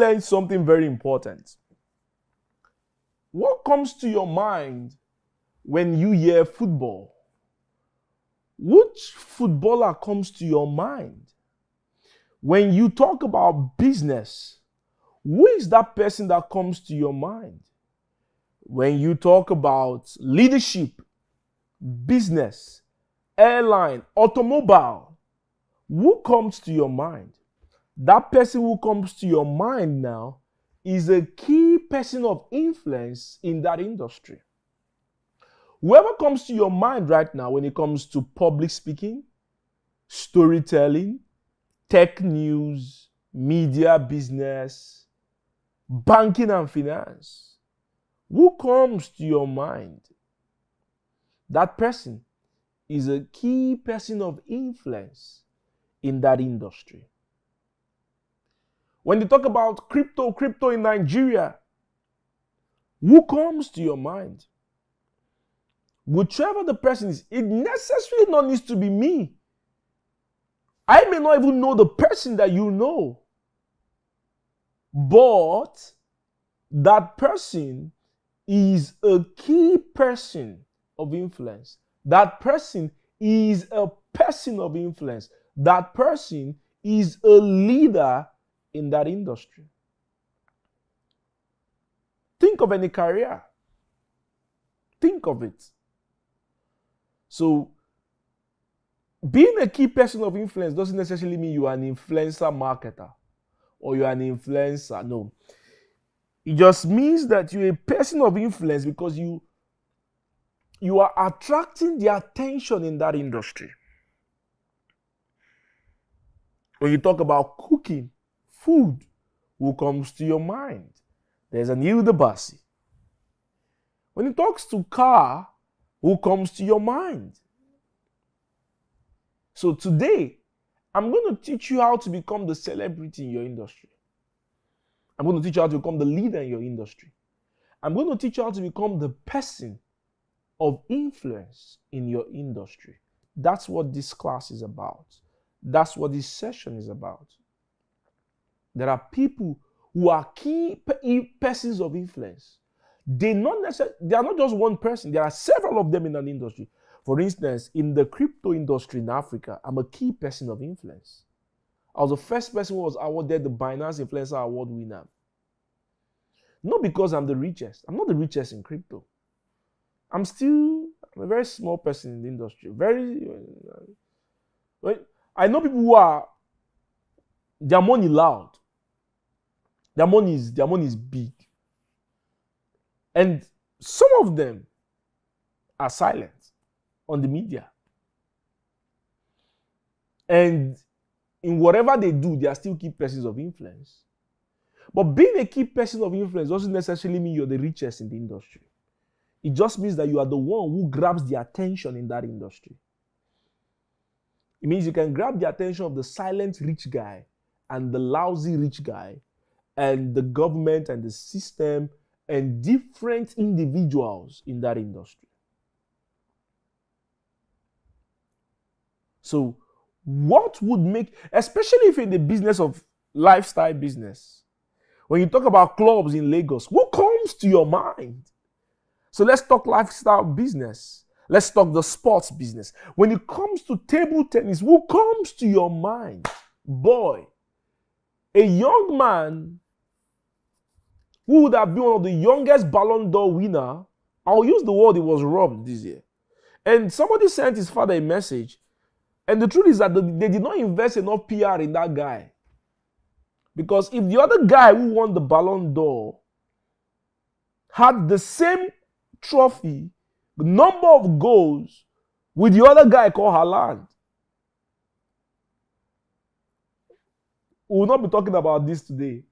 learned something very important. What comes to your mind when you hear football? Which footballer comes to your mind? When you talk about business, who is that person that comes to your mind? When you talk about leadership, business, airline, automobile, who comes to your mind? That person who comes to your mind now is a key person of influence in that industry. Whoever comes to your mind right now when it comes to public speaking, storytelling, tech news, media business, banking and finance, who comes to your mind? That person is a key person of influence in that industry. When you talk about crypto in Nigeria, who comes to your mind? Whichever the person is, it necessarily not needs to be me. I may not even know the person that you know, but that person is a key person of influence. That person is a person of influence. That person is a leader in that industry. Think of any career. Think of it. So, being a key person of influence doesn't necessarily mean you are an influencer marketer or you are an influencer. No. It just means that you're a person of influence because you are attracting the attention in that industry. When you talk about cooking, food, who comes to your mind? There's an Ildabasi. When it talks to car, who comes to your mind? So today, I'm going to teach you how to become the celebrity in your industry. I'm going to teach you how to become the leader in your industry. I'm going to teach you how to become the person of influence in your industry. That's what this class is about. That's what this session is about. There are people who are key persons of influence. They are not just one person. There are several of them in an industry. For instance, in the crypto industry in Africa, I'm a key person of influence. I was the first person who was awarded the Binance Influencer Award winner. Not because I'm the richest. I'm not the richest in crypto. I'm a very small person in the industry. I know people who are, their money loud. Their money is big. And some of them are silent on the media. And in whatever they do, they are still key persons of influence. But being a key person of influence doesn't necessarily mean you're the richest in the industry. It just means that you are the one who grabs the attention in that industry. It means you can grab the attention of the silent rich guy and the lousy rich guy and the government and the system and different individuals in that industry. So what would make, especially if you're in the business of lifestyle business, when you talk about clubs in Lagos, what comes to your mind? So let's talk lifestyle business. Let's talk the sports business. When it comes to table tennis, what comes to your mind? Boy, a young man who would have been one of the youngest Ballon d'Or winner, I'll use the word, he was robbed this year. And somebody sent his father a message. And the truth is that they did not invest enough PR in that guy. Because if the other guy who won the Ballon d'Or had the same trophy, the number of goals with the other guy called Haaland, we will not be talking about this today.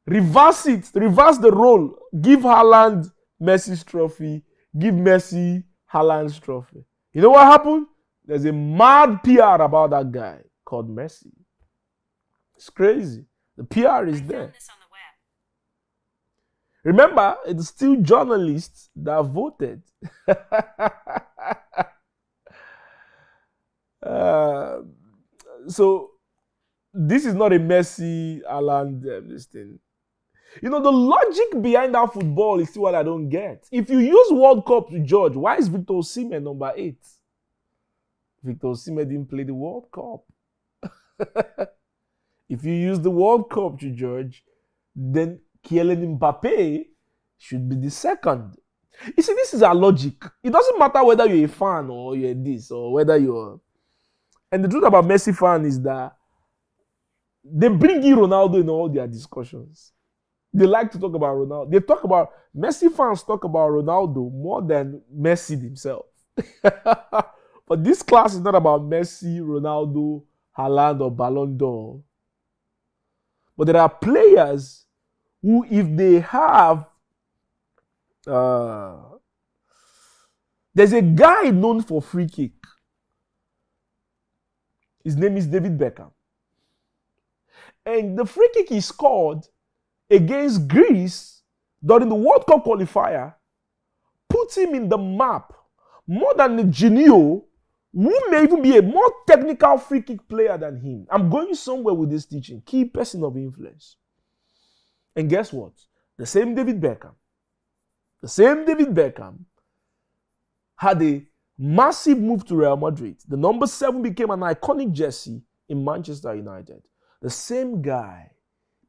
Reverse it. Reverse the role. Give Haaland Messi's trophy. Give Messi Haaland's trophy. You know what happened? There's a mad PR about that guy called Messi. It's crazy. The PR is there. This on the web. Remember, it's still journalists that voted. So this is not a Messi, Alan, this thing. You know, the logic behind that football is still what I don't get. If you use World Cup to judge, why is Victor Osimhen number 8? Victor Osimhen didn't play the World Cup. If you use the World Cup to judge, then Kylian Mbappe should be the second. You see, this is our logic. It doesn't matter whether you're a fan or you're this or whether you're... And the truth about Messi fan is that they bring in Ronaldo in all their discussions. They like to talk about Ronaldo. They talk about... Messi fans talk about Ronaldo more than Messi himself. But this class is not about Messi, Ronaldo, Haaland, or Ballon d'Or. But there are players who, if they have... there's a guy known for free kick. His name is David Beckham. And the free kick he scored against Greece during the World Cup qualifier puts him in the map more than the Genio, who may even be a more technical free kick player than him. I'm going somewhere with this teaching. Key person of influence. And guess what? The same David Beckham had a massive move to Real Madrid. The number 7 became an iconic jersey in Manchester United. The same guy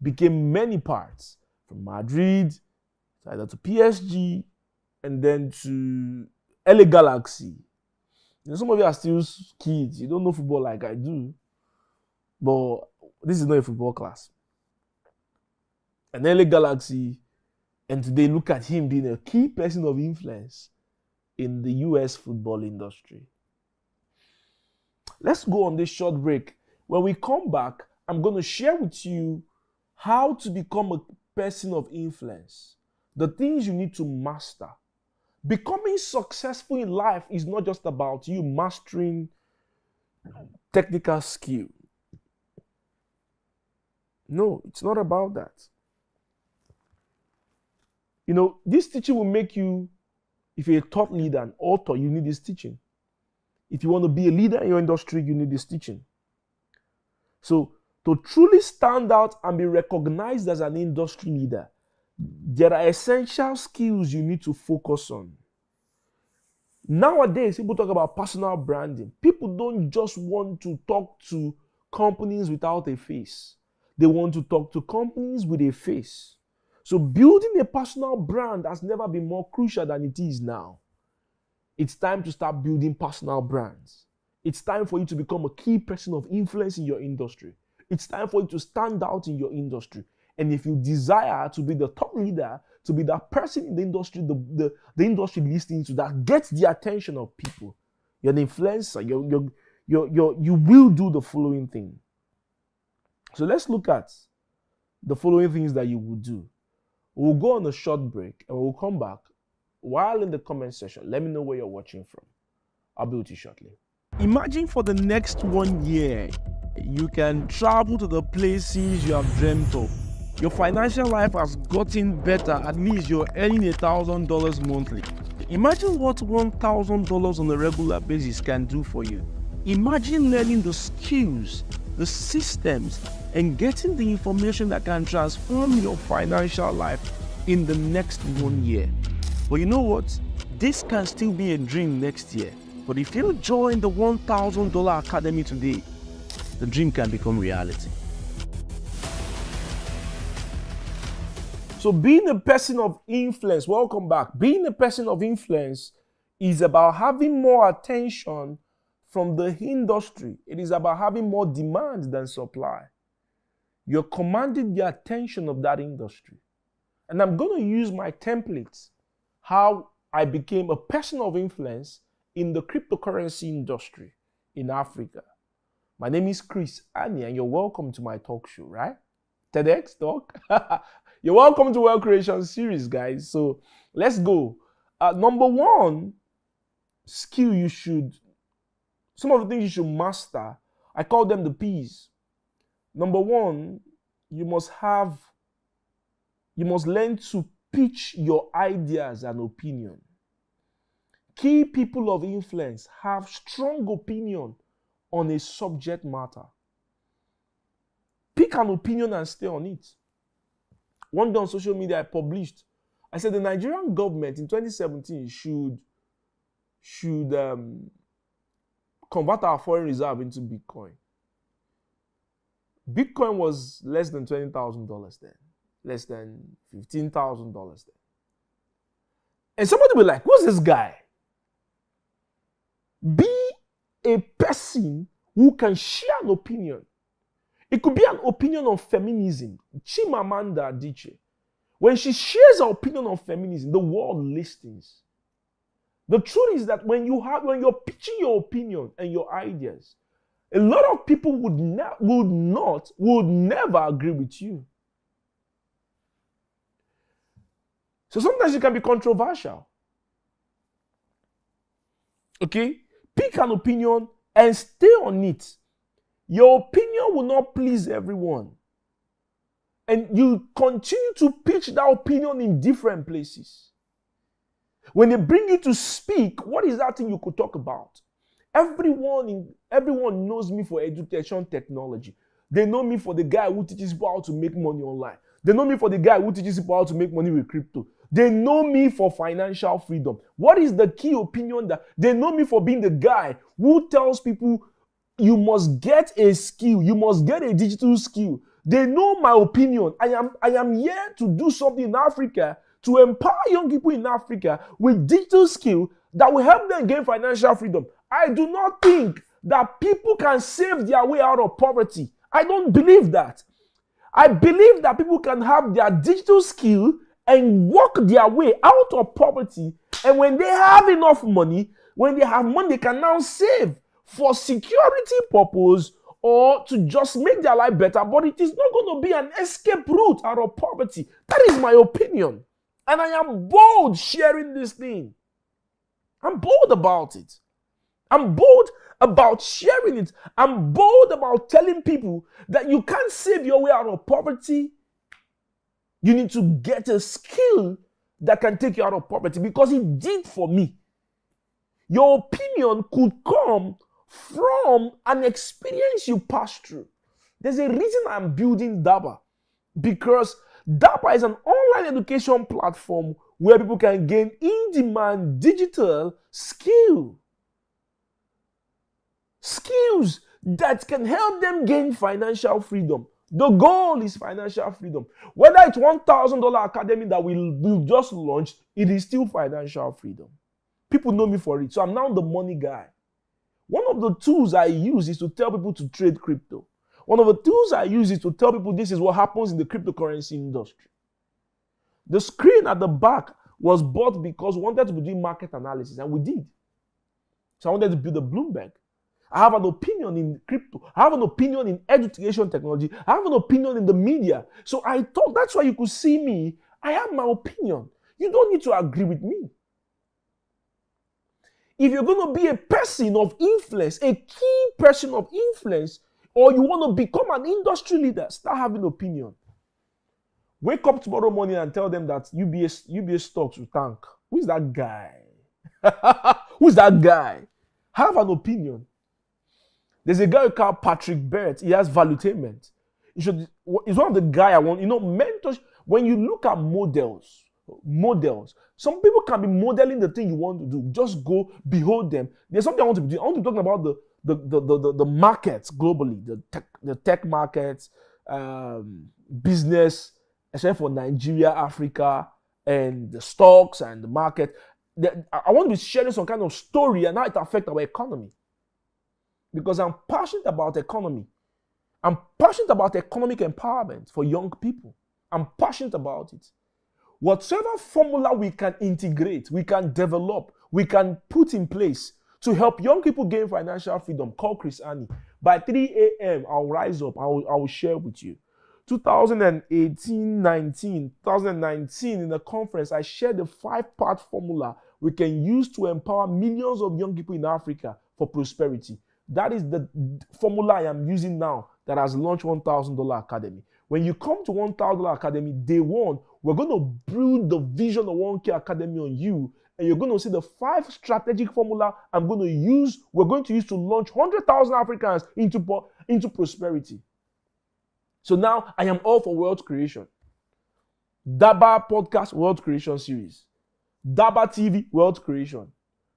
became many parts, from Madrid, either to PSG, and then to LA Galaxy. You know, some of you are still kids. You don't know football like I do. But this is not a football class. And LA Galaxy, and today look at him being a key person of influence in the US football industry. Let's go on this short break. When we come back, I'm going to share with you how to become a person of influence, the things you need to master. Becoming successful in life is not just about you mastering technical skill. No, it's not about that. You know, this teaching will make you, if you're a thought leader, an author, you need this teaching. If you want to be a leader in your industry, you need this teaching. So, to truly stand out and be recognized as an industry leader, there are essential skills you need to focus on. Nowadays, people talk about personal branding. People don't just want to talk to companies without a face. They want to talk to companies with a face. So building a personal brand has never been more crucial than it is now. It's time to start building personal brands. It's time for you to become a key person of influence in your industry. It's time for you to stand out in your industry. And if you desire to be the top leader, to be that person in the industry, the industry listening to that gets the attention of people, you're an influencer, you will do the following thing. So let's look at the following things that you will do. We'll go on a short break and we'll come back. While in the comment section, let me know where you're watching from. I'll be with you shortly. Imagine for the next 1 year, you can travel to the places you have dreamt of. Your financial life has gotten better. At least you're earning $1,000 monthly. Imagine what $1,000 on a regular basis can do for you. Imagine learning the skills, the systems, and getting the information that can transform your financial life in the next 1 year. But you know what? This can still be a dream next year. But if you join the $1,000 Academy today, the dream can become reality. So being a person of influence, welcome back. Being a person of influence is about having more attention from the industry. It is about having more demand than supply. You're commanding the attention of that industry. And I'm going to use my templates, how I became a person of influence in the cryptocurrency industry in Africa. My name is Chris Ani, and you're welcome to my talk show, right? TEDx Talk. You're welcome to Wealth Creation Series, guys. So let's go. Number 1 skill some of the things you should master, I call them the P's. Number 1, you must learn to pitch your ideas and opinion. Key people of influence have strong opinion on a subject matter. Pick an opinion and stay on it. One day on social media, I published. I said the Nigerian government in 2017 should convert our foreign reserve into Bitcoin. Bitcoin was less than $20,000 then, less than $15,000 then. And somebody will be like, who's this guy? Be a person who can share an opinion. It could be an opinion on feminism. Chimamanda Adichie. When she shares her opinion on feminism, the world listens. The truth is that when you're pitching your opinion and your ideas, a lot of people would never agree with you. So sometimes it can be controversial. Okay? Pick an opinion and stay on it. Your opinion will not please everyone. And you continue to pitch that opinion in different places. When they bring you to speak, what is that thing you could talk about? Everyone knows me for education technology. They know me for the guy who teaches people how to make money online. They know me for the guy who teaches people how to make money with crypto. They know me for financial freedom. What is the key opinion that they know me for? Being the guy who tells people you must get a skill, you must get a digital skill. They know my opinion. I am here to do something in Africa to empower young people in Africa with digital skill that will help them gain financial freedom. I do not think that people can save their way out of poverty. I don't believe that. I believe that people can have their digital skill and work their way out of poverty. And when they have enough money, they can now save for security purpose or to just make their life better. But it is not going to be an escape route out of poverty. That is my opinion. And I am bold sharing this thing. I'm bold about it. I'm bold about sharing it. I'm bold about telling people that you can't save your way out of poverty. You need to get a skill that can take you out of poverty, because it did for me. Your opinion could come from an experience you passed through. There's a reason I'm building DABA, because DABA is an online education platform where people can gain in-demand digital skills that can help them gain financial freedom. The goal is financial freedom. Whether it's $1,000 academy that we'll just launched, it is still financial freedom. People know me for it. So I'm now the money guy. One of the tools I use is to tell people to trade crypto. One of the tools I use is to tell people this is what happens in the cryptocurrency industry. The screen at the back was bought because we wanted to be doing market analysis, and we did. So I wanted to build a Bloomberg. I have an opinion in crypto. I have an opinion in education technology. I have an opinion in the media. So I thought that's why you could see me. I have my opinion. You don't need to agree with me. If you're going to be a person of influence, a key person of influence, or you want to become an industry leader, start having opinion. Wake up tomorrow morning and tell them that UBA stocks will tank. Who is that guy? Who's that guy? Have an opinion. There's a guy called Patrick Bert. He has valuetainment. He's one of the guy I want. Mentors. When you look at models, some people can be modeling the thing you want to do. Just go behold them. There's something I want to be doing. I want to be talking about the markets globally, the tech markets, business, especially for Nigeria, Africa, and the stocks and the market. I want to be sharing some kind of story and how it affects our economy. Because I'm passionate about economy. I'm passionate about economic empowerment for young people. I'm passionate about it. Whatever formula we can integrate, we can develop, we can put in place to help young people gain financial freedom, call Chris Annie. By 3 a.m., I'll rise up. I will share with you. 2019 in the conference, I shared the 5-part formula we can use to empower millions of young people in Africa for prosperity. That is the formula I am using now that has launched $1,000 Academy. When you come to $1,000 Academy, day one, we're going to build the vision of 1K Academy on you, and you're going to see the 5 strategic formula we're going to use to launch 100,000 Africans into prosperity. So now I am all for wealth creation. DABA podcast, wealth creation series. DABA TV, wealth creation.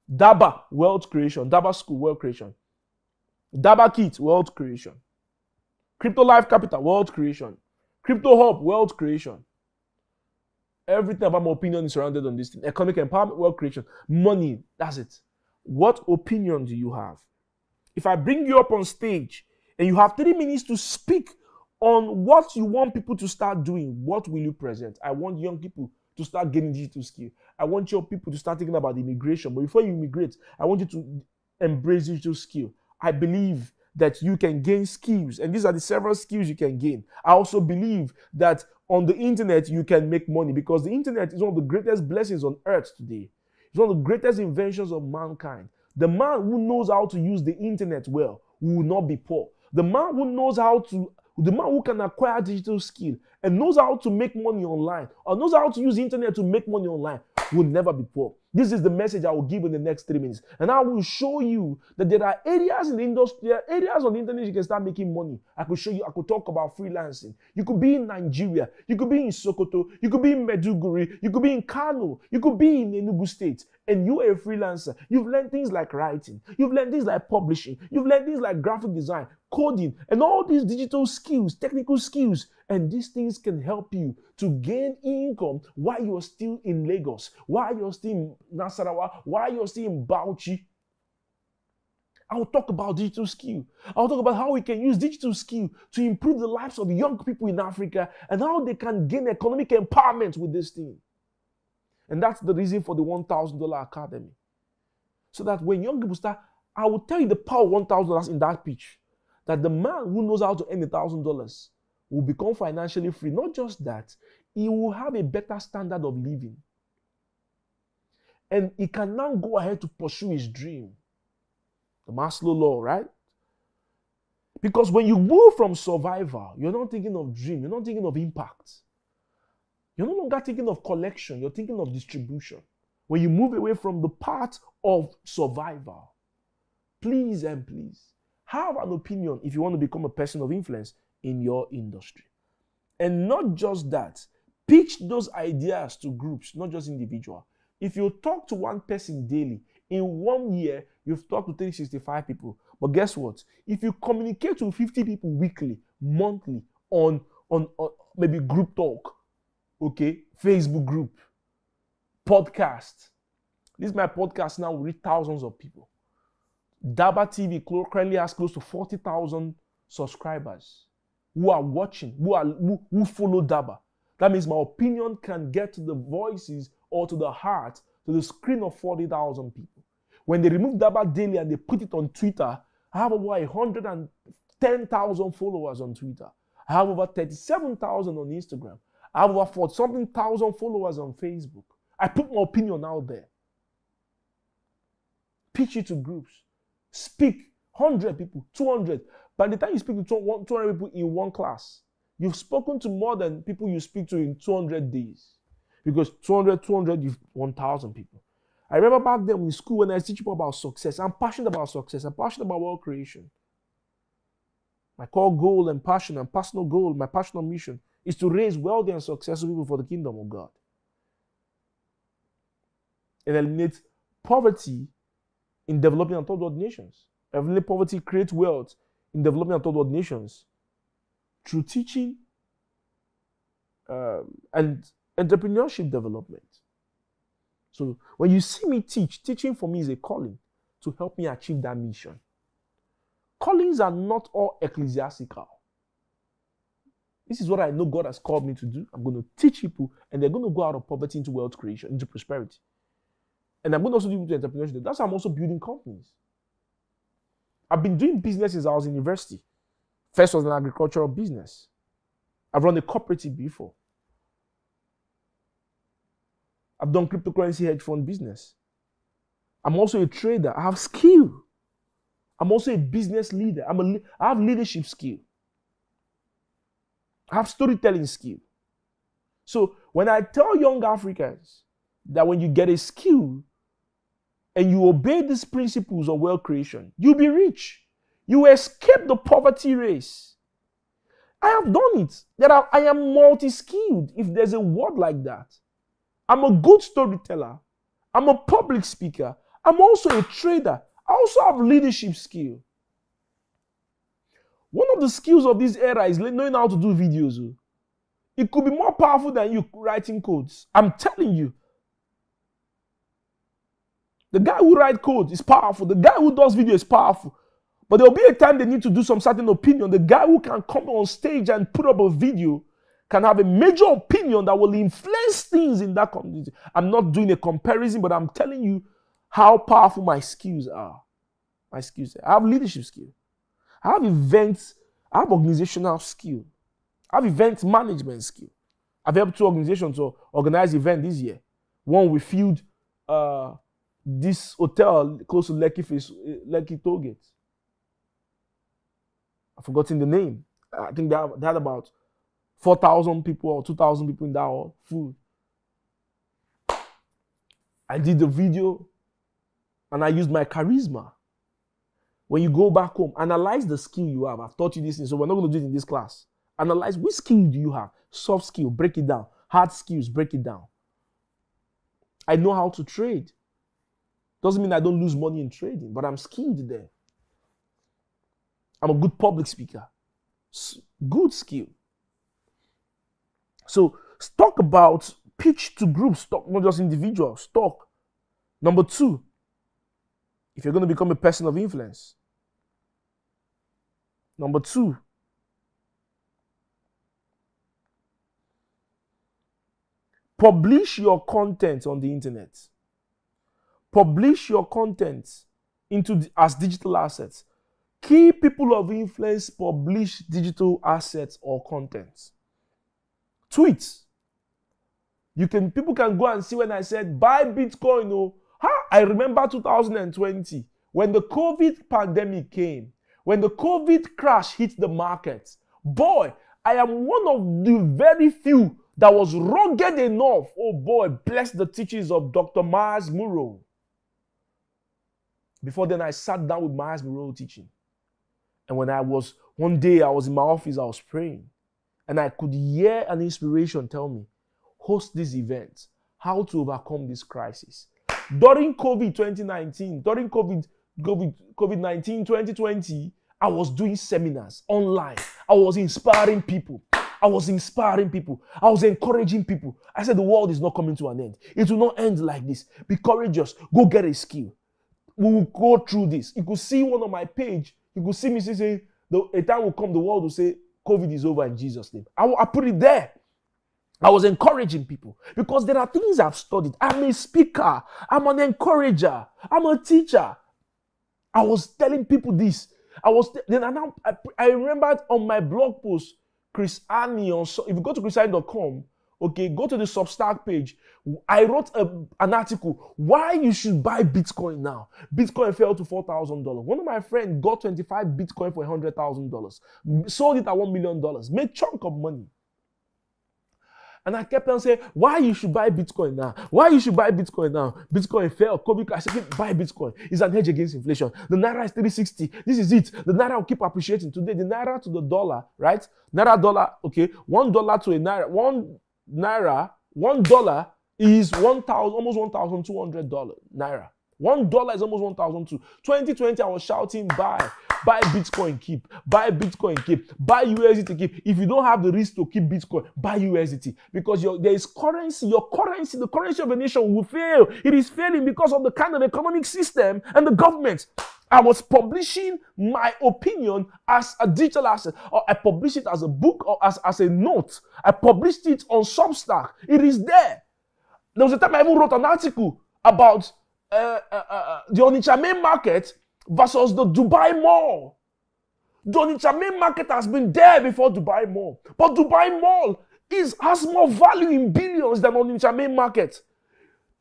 DABA, wealth creation. DABA school, wealth creation. DABA kit, wealth creation. Crypto Life Capital, wealth creation. Crypto Hub, wealth creation. Everything about my opinion is surrounded on this thing. Economic empowerment, wealth creation. Money, that's it. What opinion do you have? If I bring you up on stage and you have 3 minutes to speak on what you want people to start doing, what will you present? I want young people to start getting digital skill. I want your people to start thinking about immigration. But before you immigrate, I want you to embrace digital skill. I believe that you can gain skills, and these are the several skills you can gain. I also believe that on the internet, you can make money, because the internet is one of the greatest blessings on earth today. It's one of the greatest inventions of mankind. The man who knows how to use the internet well will not be poor. The man who can acquire digital skill and knows how to make money online, or knows how to use the internet to make money online, will never be poor. This is the message I will give in the next 3 minutes. And I will show you that there are areas in the industry, there are areas on the internet you can start making money. I could show you, I could talk about freelancing. You could be in Nigeria, you could be in Sokoto, you could be in Meduguri, you could be in Kano, you could be in Enugu State, and you are a freelancer. You've learned things like writing, you've learned things like publishing, you've learned things like graphic design, coding, and all these digital skills, technical skills, and these things can help you to gain income while you're still in Lagos, while you're still in Nasarawa, while you're still in Bauchi. I will talk about digital skill. I'll talk about how we can use digital skill to improve the lives of young people in Africa and how they can gain economic empowerment with this thing. And that's the reason for the $1,000 Academy. So that when young people start, I will tell you the power of $1,000 in that pitch. That the man who knows how to earn $1,000 will become financially free. Not just that, he will have a better standard of living. And he can now go ahead to pursue his dream. The Maslow law, right? Because when you move from survival, you're not thinking of dream, you're not thinking of impact. You're no longer thinking of collection, you're thinking of distribution. When you move away from the part of survival, please and please, have an opinion if you want to become a person of influence in your industry. And not just that, pitch those ideas to groups, not just individual. If you talk to one person daily, in 1 year, you've talked to 365 people. But guess what? If you communicate to 50 people weekly, monthly, on maybe group talk, okay, Facebook group, podcast. This is my podcast now will reach thousands of people. DABA TV currently has close to 40,000 subscribers who are watching, who follow DABA. That means my opinion can get to the voices or to the heart, to the screen of 40,000 people. When they remove DABA daily and they put it on Twitter, I have over 110,000 followers on Twitter. I have over 37,000 on Instagram. I have over 40-something thousand followers on Facebook. I put my opinion out there. Pitch it to groups. Speak 100 people, 200. By the time you speak to 200 people in one class, you've spoken to more than people you speak to in 200 days. Because 200, you've 1,000 people. I remember back then in school when I teach people about success. I'm passionate about success. I'm passionate about wealth creation. My core goal and passion and personal goal, my personal mission is to raise wealthy and successful people for the kingdom of God. And eliminate poverty in developing and third world nations. Eliminate poverty, create wealth in developing and third world nations through teaching and entrepreneurship development. So when you see me teach, teaching for me is a calling to help me achieve that mission. Callings are not all ecclesiastical. This is what I know God has called me to do. I'm going to teach people, and they're going to go out of poverty into wealth creation, into prosperity. And I'm going to also do entrepreneurship. That's why I'm also building companies. I've been doing business since I was in university. First was an agricultural business. I've run a cooperative before. I've done cryptocurrency hedge fund business. I'm also a trader. I have skill. I'm also a business leader. I have leadership skill. I have storytelling skill. So when I tell young Africans that when you get a skill and you obey these principles of wealth creation, you'll be rich. You escape the poverty race. I have done it. I am multi-skilled, if there's a word like that. I'm a good storyteller. I'm a public speaker. I'm also a trader. I also have leadership skill. One of the skills of this era is knowing how to do videos. It could be more powerful than you writing codes. I'm telling you. The guy who writes code is powerful. The guy who does video is powerful. But there'll be a time they need to do some certain opinion. The guy who can come on stage and put up a video can have a major opinion that will influence things in that community. I'm not doing a comparison, but I'm telling you how powerful my skills are. My skills. I have leadership skill. I have events. I have organizational skill. I have event management skill. I've helped 2 organizations to organize event this year. One, we filled this hotel close to Lekki Tollgate. I've forgotten the name. I think they had about 4,000 people or 2,000 people in that hall. Food. I did the video and I used my charisma. When you go back home, analyze the skill you have. I've taught you this thing, so we're not going to do it in this class. Analyze which skill do you have. Soft skill, break it down. Hard skills, break it down. I know how to trade. Doesn't mean I don't lose money in trading, but I'm skilled there. I'm a good public speaker. Good skill. So talk about pitch to groups, talk not just individuals, talk. Number 2, if you're going to become a person of influence. Number 2, publish your content on the internet. Publish your content as digital assets. Key people of influence publish digital assets or content. Tweets. People can go and see when I said buy Bitcoin. I remember 2020 when the COVID pandemic came, when the COVID crash hit the market. Boy, I am one of the very few that was rugged enough. Oh boy, bless the teachings of Dr. Miles Monroe. Before then, I sat down with Miles Monroe teaching. And one day I was in my office, I was praying. And I could hear an inspiration tell me, host this event, how to overcome this crisis. During COVID 2019, during COVID-19 2020, I was doing seminars online. I was inspiring people. I was encouraging people. I said the world is not coming to an end. It will not end like this. Be courageous. Go get a skill. We will go through this. You could see one on my page. You could see me say, a time will come, the world will say, COVID is over in Jesus' name. I put it there. I was encouraging people because there are things I've studied. I'm a speaker. I'm an encourager. I'm a teacher. I was telling people this. I remembered on my blog post, Chris Annie, if you go to chrisannie.com, okay, go to the Substack page. I wrote an article, why you should buy Bitcoin now. Bitcoin fell to $4,000. One of my friends got 25 Bitcoin for $100,000. Sold it at $1 million. Made chunk of money. And I kept on saying, why you should buy Bitcoin now? Why you should buy Bitcoin now? Bitcoin fell. I said, buy Bitcoin. It's an hedge against inflation. The Naira is 360. This is it. The Naira will keep appreciating. Today, the Naira to the dollar, right? Naira dollar, okay. $1 to a Naira. $1 is almost $1,200 Naira. $1 is almost 1,200. 2020, I was shouting, buy Bitcoin, keep, buy Bitcoin, keep, buy USDT, keep. If you don't have the risk to keep Bitcoin, buy USDT because there is currency. Your currency, the currency of a nation will fail. It is failing because of the kind of economic system and the government. I was publishing my opinion as a digital asset, or I published it as a book or as a note. I published it on Substack. It is there. There was a time I even wrote an article about the Onitsha main market versus the Dubai Mall. The Onitsha main market has been there before Dubai Mall. But Dubai Mall has more value in billions than Onitsha main market.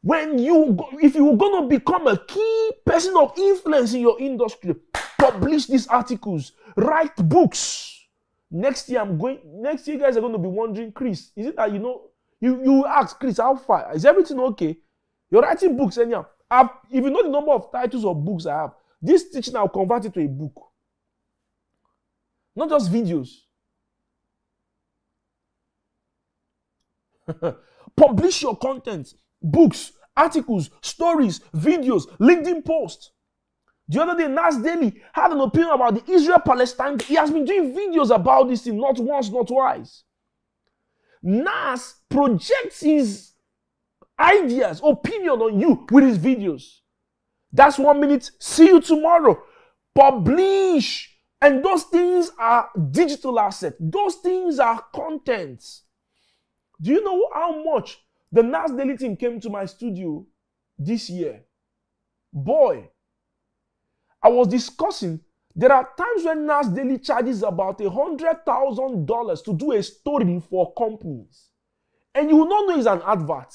If you're going to become a key person of influence in your industry, publish these articles, write books. Next year, you guys are going to be wondering, Chris, is it that you ask, Chris, how far? Is everything okay? You're writing books anyhow. If you know the number of titles of books I have, this teaching I'll convert it to a book. Not just videos. Publish your content, books, articles, stories, videos, LinkedIn posts. The other day, Nas Daily had an opinion about the Israel-Palestine. He has been doing videos about this thing, not once, not twice. Nas projects his ideas, opinion on you with his videos. That's 1 minute. See you tomorrow. Publish. And those things are digital assets. Those things are contents. Do you know how much the Nas Daily team came to my studio this year? Boy, I was discussing, there are times when Nas Daily charges about $100,000 to do a story for companies. And you will not know it's an advert.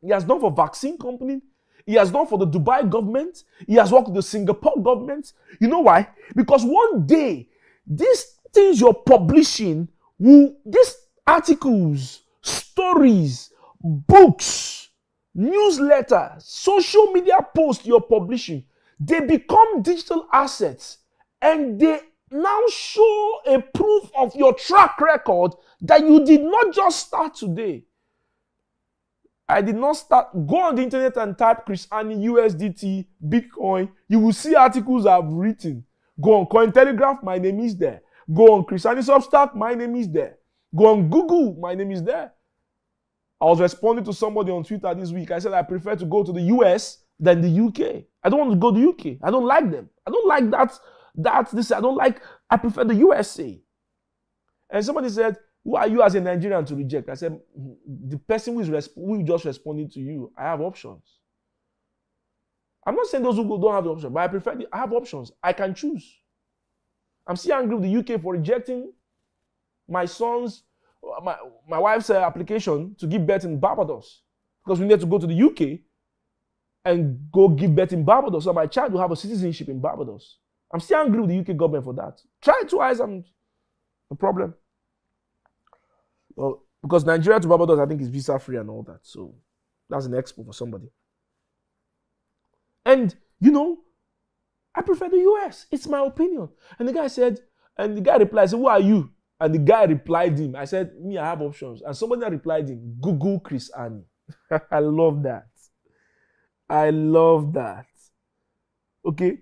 He has done for vaccine company. He has done for the Dubai government. He has worked with the Singapore government. You know why? Because one day, these things you're publishing, these articles, stories, books, newsletters, social media posts you're publishing, they become digital assets, and they now show a proof of your track record that you did not just start today. I did not start. Go on the internet and type Chris Annie, USDT, Bitcoin. You will see articles I've written. Go on Cointelegraph, my name is there. Go on Chris Annie Substack, my name is there. Go on Google, my name is there. I was responding to somebody on Twitter this week. I said I prefer to go to the US than the UK. I don't want to go to the UK. I don't like them. I don't like I prefer the USA. And somebody said, who are you as a Nigerian to reject? I said, the person who just responded to you, I have options. I'm not saying those who don't have the option, but I have options. I can choose. I'm still angry with the UK for rejecting my wife's application to give birth in Barbados, because we need to go to the UK and go give birth in Barbados, so my child will have a citizenship in Barbados. I'm still angry with the UK government for that. Try it twice, no problem. Well, because Nigeria to Barbados, I think, is visa free and all that. So that's an expo for somebody. And, I prefer the US. It's my opinion. And the guy replied, I said, who are you? And the guy replied him. I said, me, I have options. And somebody replied him, Google Chris Annie. I love that. I love that. Okay?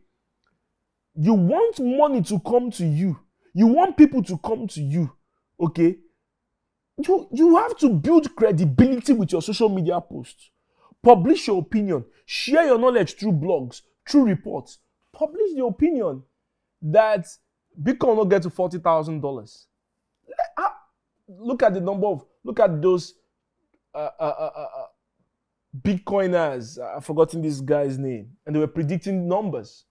You want money to come to you. You want people to come to you. Okay? You have to build credibility with your social media posts. Publish your opinion. Share your knowledge through blogs, through reports. Publish the opinion that Bitcoin will get to $40,000. Look at those Bitcoiners. I've forgotten this guy's name. And they were predicting numbers.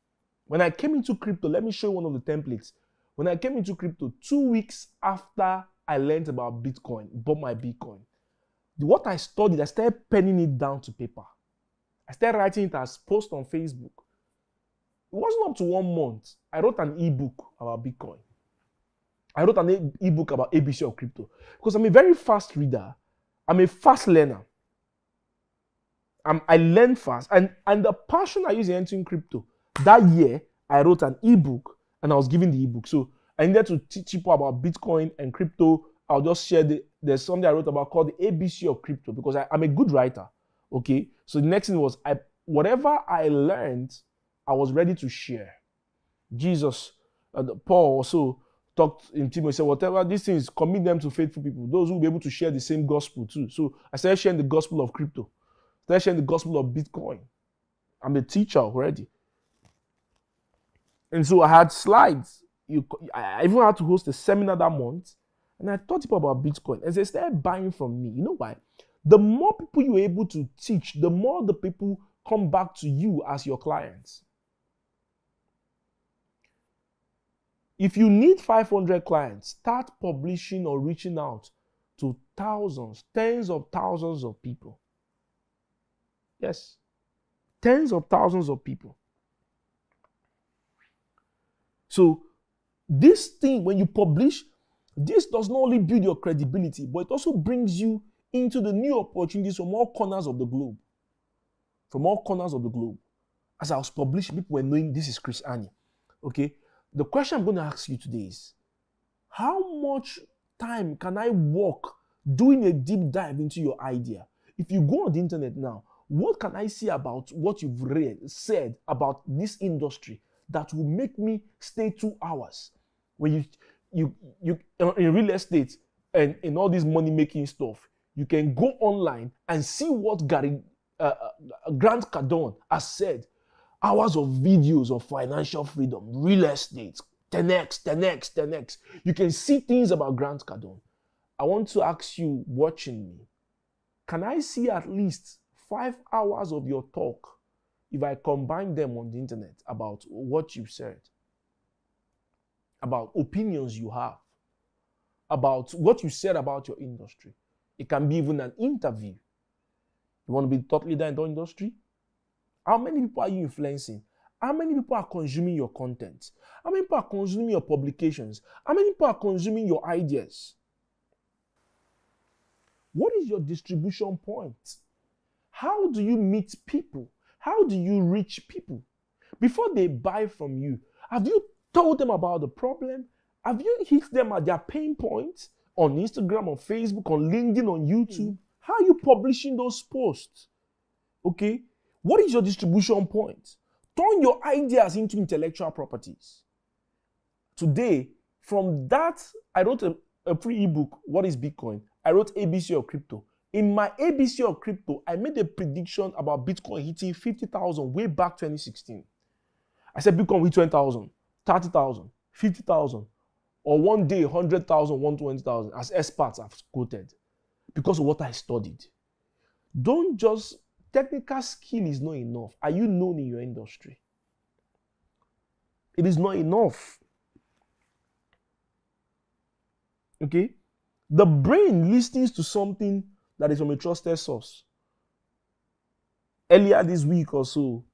When I came into crypto, let me show you one of the templates. When I came into crypto, 2 weeks after I learned about Bitcoin, bought my Bitcoin, what I studied, I started penning it down to paper. I started writing it as post on Facebook. It wasn't up to 1 month. I wrote an ebook about Bitcoin. I wrote an ebook about ABC of crypto because I'm a very fast reader. I'm a fast learner. I learn fast. And the passion I use in entering crypto, that year, I wrote an ebook and I was giving the ebook. So I needed to teach people about Bitcoin and crypto. I'll just share there's something I wrote about called the ABC of crypto because I'm a good writer. Okay. So the next thing was whatever I learned, I was ready to share. Jesus, Paul also talked in Timothy, said, whatever these things, commit them to faithful people, those who will be able to share the same gospel too. So I started sharing the gospel of crypto. Started sharing the gospel of Bitcoin. I'm a teacher already. And so I had slides. I even had to host a seminar that month. And I taught people about Bitcoin. And they started buying from me. You know why? The more people you're able to teach, the more the people come back to you as your clients. If you need 500 clients, start publishing or reaching out to thousands, tens of thousands of people. Yes. Tens of thousands of people. So this thing, when you publish, this does not only build your credibility, but it also brings you into the new opportunities from all corners of the globe. From all corners of the globe. As I was publishing, people were knowing this is Chris Annie. Okay? The question I'm going to ask you today is, how much time can I walk doing a deep dive into your idea. If you go on the internet now, what can I see about what you've said about this industry that will make me stay 2 hours? When you in real estate and in all this money making stuff, you can go online and see what Grant Cardone has said. Hours of videos of financial freedom, real estate, 10x, 10x, 10x. You can see things about Grant Cardone. I want to ask you watching me, can I see at least 5 hours of your talk if I combine them on the internet about what you said, about opinions you have, about what you said about your industry? It can be even an interview. You want to be the thought leader in the industry? How many people are you influencing? How many people are consuming your content? How many people are consuming your publications? How many people are consuming your ideas? What is your distribution point? How do you meet people? How do you reach people? Before they buy from you, have you told them about the problem? Have you hit them at their pain points on Instagram, on Facebook, on LinkedIn, on YouTube? How are you publishing those posts? Okay? What is your distribution point? Turn your ideas into intellectual properties. Today, from that, I wrote a free ebook, What is Bitcoin? I wrote ABC of Crypto. In my ABC of Crypto, I made a prediction about Bitcoin hitting 50,000 way back 2016. I said Bitcoin will hit 20,000, 30,000, 50,000, or one day 100,000, 120,000, as experts have quoted, because of what I studied. Don't just, technical skill is not enough. Are you known in your industry? It is not enough. Okay? The brain listens to something that is from a trusted source. Earlier this week or so,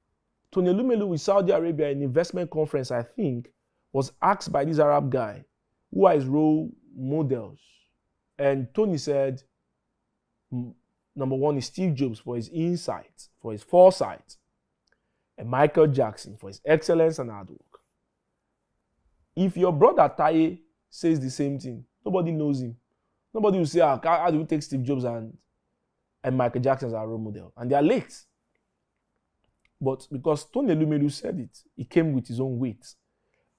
Tony Elumelu with Saudi Arabia in investment conference, I think, was asked by this Arab guy, who are his role models? And Tony said, number one is Steve Jobs for his insight, for his foresight, and Michael Jackson for his excellence and hard work. If your brother Taye says the same thing, nobody knows him. Nobody will say, how do you take Steve Jobs and Michael Jackson as our role model? And they are late. But because Tony Elumelu said it, he came with his own weight.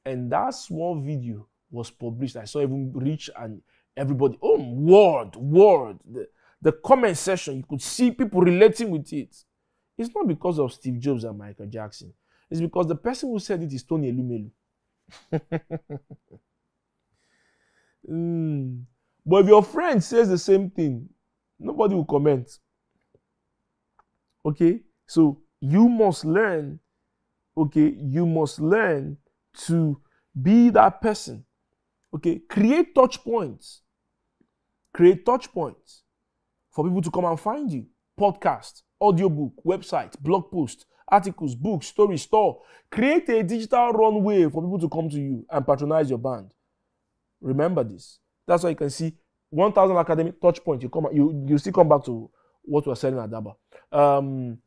And that small video was published. I saw even reach and everybody, word. The comment section, you could see people relating with it. It's not because of Steve Jobs and Michael Jackson. It's because the person who said it is Tony Elumelu. But if your friend says the same thing, nobody will comment. Okay? So you must learn, you must learn to be that person. Okay? Create touch points. Create touch points for people to come and find you. Podcast, audiobook, website, blog post, articles, books, stories, store. Create a digital runway for people to come to you and patronize your brand. Remember this. That's why you can see 1,000 academic touch points. You still come back to what we're selling at DABA.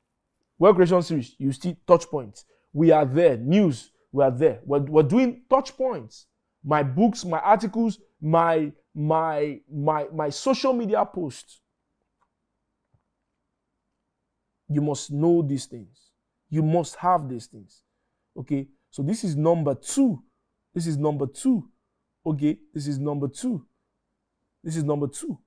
Wealth creation series, you see touch points. We are there. News, we are there. We're doing touch points. My books, my articles, my social media posts. You must know these things. You must have these things. Okay? So this is number 2. This is number 2. Okay? This is number 2. This is number 2.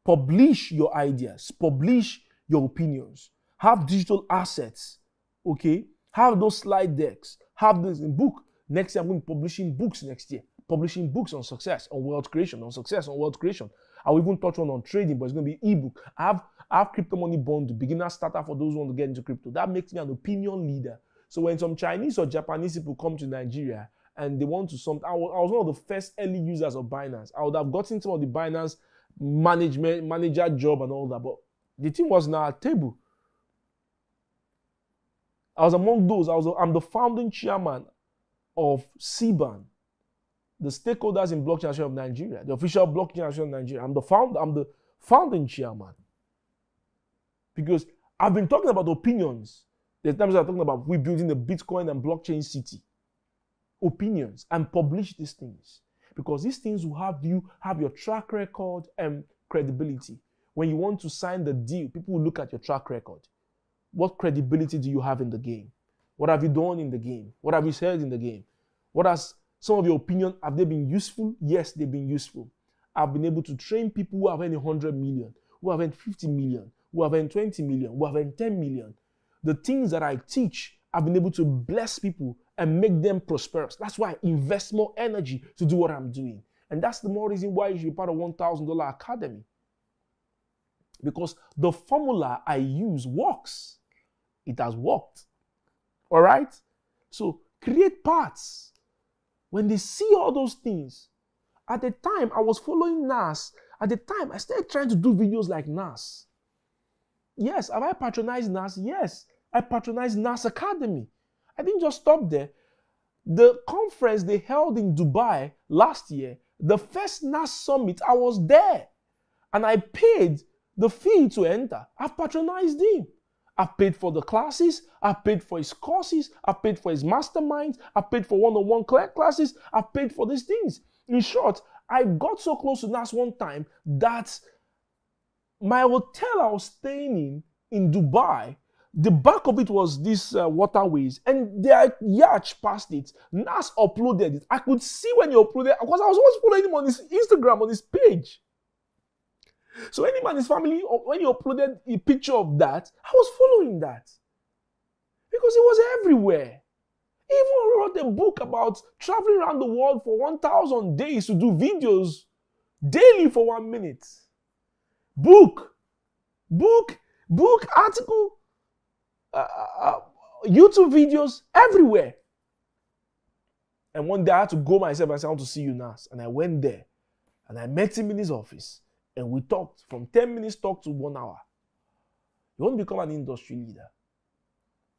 Publish your ideas. Publish your opinions. Have digital assets. Okay? Have those slide decks. Have this in book. Next year, I'm going to be publishing books next year. Publishing books on success, on wealth creation, on success, on wealth creation. I will even touch on trading, but it's going to be ebook. I have Crypto Money Bond, beginner starter for those who want to get into crypto. That makes me an opinion leader. So when some Chinese or Japanese people come to Nigeria and they want to something, I was one of the first early users of Binance. I would have gotten some of the Binance manager job and all that, but the thing was not at table. I was among those. I'm the founding chairman of CBAN, the stakeholders in Blockchain Association of Nigeria, the official Blockchain Association of Nigeria. I'm the founding chairman. Because I've been talking about opinions. There's times I'm talking about we building a Bitcoin and blockchain city. Opinions, and publish these things. Because these things will have your track record and credibility. When you want to sign the deal, people will look at your track record. What credibility do you have in the game? What have you done in the game? What have you said in the game? What has some of your opinion, have they been useful? Yes, they've been useful. I've been able to train people who have earned 100 million, who have earned 50 million, who have earned 20 million, who have earned 10 million. The things that I teach, I've been able to bless people and make them prosperous. That's why I invest more energy to do what I'm doing. And that's the more reason why you should be part of $1,000 Academy. Because the formula I use works. It has worked. All right? So create parts. When they see all those things, at the time I was following Nas. At the time, I started trying to do videos like Nas. Yes, have I patronized Nas? Yes, I patronized Nas Academy. I didn't just stop there. The conference they held in Dubai last year, the first Nas summit, I was there. And I paid the fee to enter. I've patronized him. I've paid for the classes. I've paid for his courses. I've paid for his masterminds. I've paid for one-on-one classes. I've paid for these things. In short, I got so close to Nas one time that my hotel I was staying in Dubai, the back of it was this waterways, and their yacht passed it. Nas uploaded it. I could see when he uploaded, because I was always following him on his Instagram, on his page. So any man in his family, when he uploaded a picture of that, I was following that. Because it was everywhere. He even wrote a book about traveling around the world for 1,000 days to do videos daily for 1 minute. Book, article, YouTube videos, everywhere. And one day I had to go myself and say, I want to see you, Nas. And I went there and I met him in his office. And we talked from 10 minutes talk to 1 hour. You want to become an industry leader.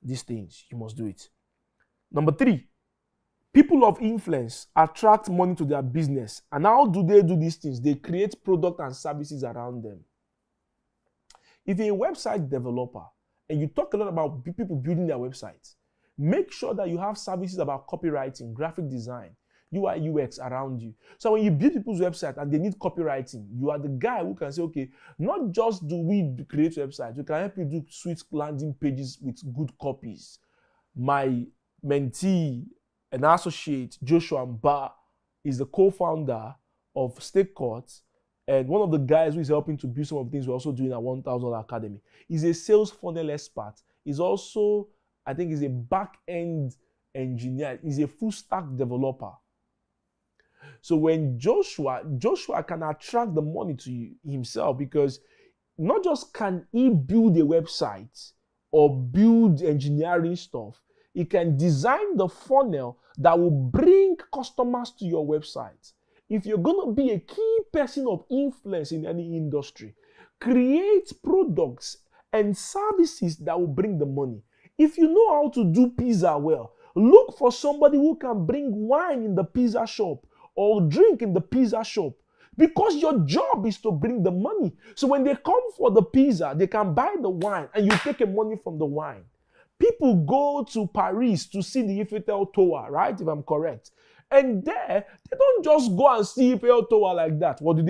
These things, you must do it. Number 3, people of influence attract money to their business. And how do they do these things? They create product and services around them. If you're a website developer and you talk a lot about people building their websites, make sure that you have services about copywriting, graphic design, UI, UX around you. So when you build people's website and they need copywriting, you are the guy who can say, okay, not just do we create websites, we can help you do sweet landing pages with good copies. My mentee and associate, Joshua Mba, is the co-founder of Stake Court, and one of the guys who is helping to build some of the things we're also doing at $1,000 Academy. He's a sales funnel expert. He's also, I think he's a back-end engineer. He's a full-stack developer. So when Joshua can attract the money to himself, because not just can he build a website or build engineering stuff, he can design the funnel that will bring customers to your website. If you're going to be a key person of influence in any industry, create products and services that will bring the money. If you know how to do pizza well, look for somebody who can bring wine in the pizza shop or drink in the pizza shop, because your job is to bring the money. So when they come for the pizza, they can buy the wine and you take the money from the wine. People go to Paris to see the Eiffel Tower, right? If I'm correct. And there, they don't just go and see Eiffel Tower like that. What do?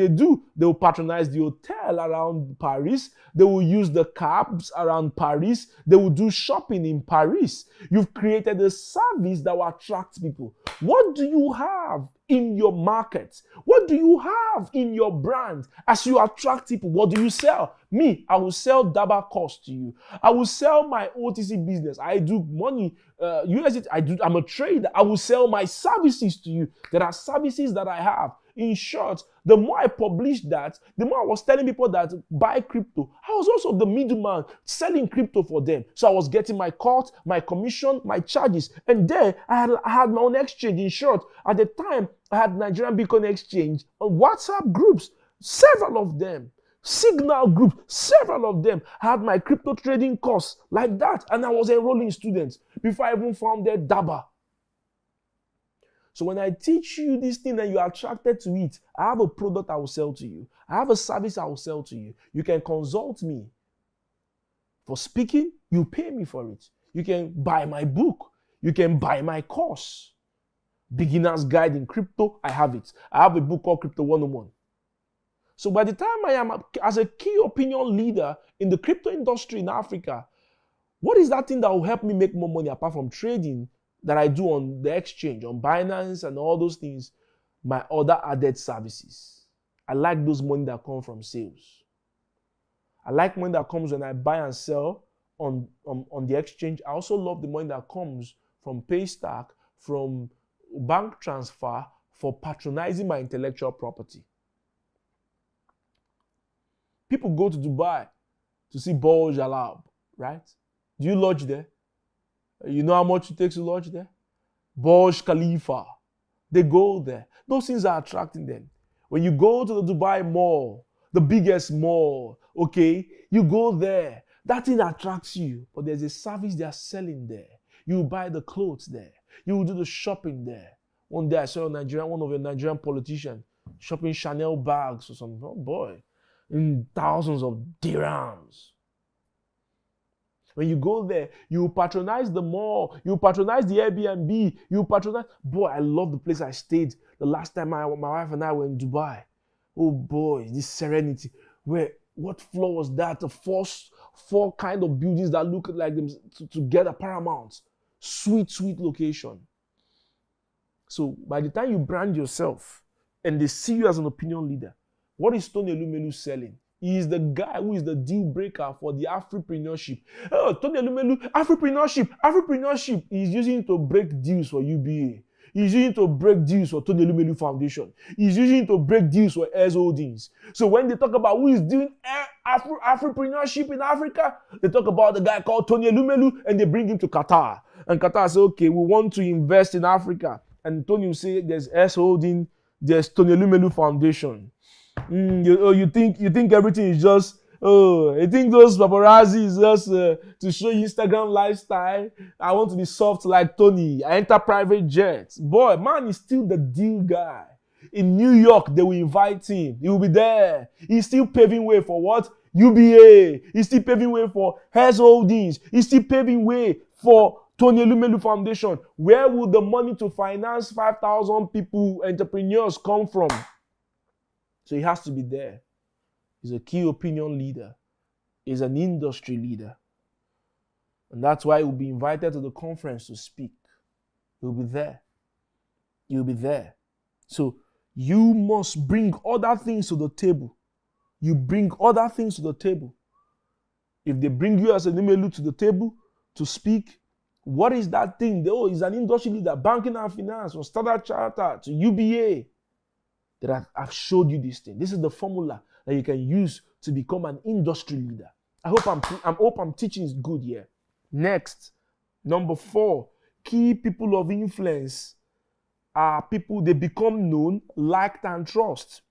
They will patronize the hotel around Paris. They will use the cabs around Paris. They will do shopping in Paris. You've created a service that will attract people. What do you have in your market? What do you have in your brand? As you attract people, what do you sell? Me, I will sell DABA course to you. I will sell my OTC business. I do money. I'm a trader. I will sell my services to you. There are services that I have. In short, the more I published that, the more I was telling people that buy crypto. I was also the middleman selling crypto for them. So I was getting my cut, my commission, my charges. And there, I had my own exchange. In short, at the time, I had Nigerian Bitcoin Exchange on WhatsApp groups, several of them. Signal group, several of them. I had my crypto trading course like that. And I was enrolling students before I even founded DABA. So when I teach you this thing and you're attracted to it, I have a product I will sell to you. I have a service I will sell to you. You can consult me. For speaking, you pay me for it. You can buy my book. You can buy my course. Beginner's Guide in Crypto, I have it. I have a book called Crypto 101. So by the time I am as a key opinion leader in the crypto industry in Africa, what is that thing that will help me make more money apart from trading that I do on the exchange, on Binance and all those things? My other added services. I like those money that come from sales. I like money that comes when I buy and sell on the exchange. I also love the money that comes from Paystack, from bank transfer, for patronizing my intellectual property. People go to Dubai to see Burj Al Arab, right? Do you lodge there? You know how much it takes to lodge there? Burj Khalifa. They go there. Those things are attracting them. When you go to the Dubai mall, the biggest mall, okay, you go there. That thing attracts you, but there's a service they are selling there. You buy the clothes there. You do the shopping there. One day I saw one of your Nigerian politicians shopping Chanel bags or something. Oh boy, in thousands of dirhams. When you go there, you patronize the mall, you patronize the Airbnb, you patronize. Boy, I love the place I stayed the last time my wife and I were in Dubai. Oh boy, this serenity. What floor was that? The four kind of buildings that look like them together, paramount. Sweet location. So by the time you brand yourself and they see you as an opinion leader, what is Tony Elumelu selling? He is the guy who is the deal breaker for the Afripreneurship. Oh, Tony Elumelu, Afripreneurship. He's using it to break deals for UBA. He's using it to break deals for Tony Elumelu Foundation. He's using it to break deals for S Holdings. So when they talk about who is doing Afripreneurship in Africa, they talk about the guy called Tony Elumelu and they bring him to Qatar. And Qatar says, okay, we want to invest in Africa. And Tony will say, there's S Holding, there's Tony Elumelu Foundation. You think everything is just, you think those paparazzi is just to show you Instagram lifestyle. I want to be soft like Tony. I enter private jets. Boy, man is still the deal guy. In New York, they will invite him. He will be there. He's still paving way for what? UBA. He's still paving way for Hess Holdings. He's still paving way for Tony Elumelu Foundation. Where will the money to finance 5,000 people, entrepreneurs come from? So he has to be there. He's a key opinion leader. He's an industry leader. And that's why he'll be invited to the conference to speak. He'll be there. He'll be there. So you must bring other things to the table. You bring other things to the table. If they bring you as an Elumelu to the table to speak, what is that thing? Oh, he's an industry leader, banking and finance, from Standard Chartered to UBA. That I've showed you this thing. This is the formula that you can use to become an industry leader. I hope I'm teaching is good here. Next, number 4, key people of influence are people they become known, liked, and trust.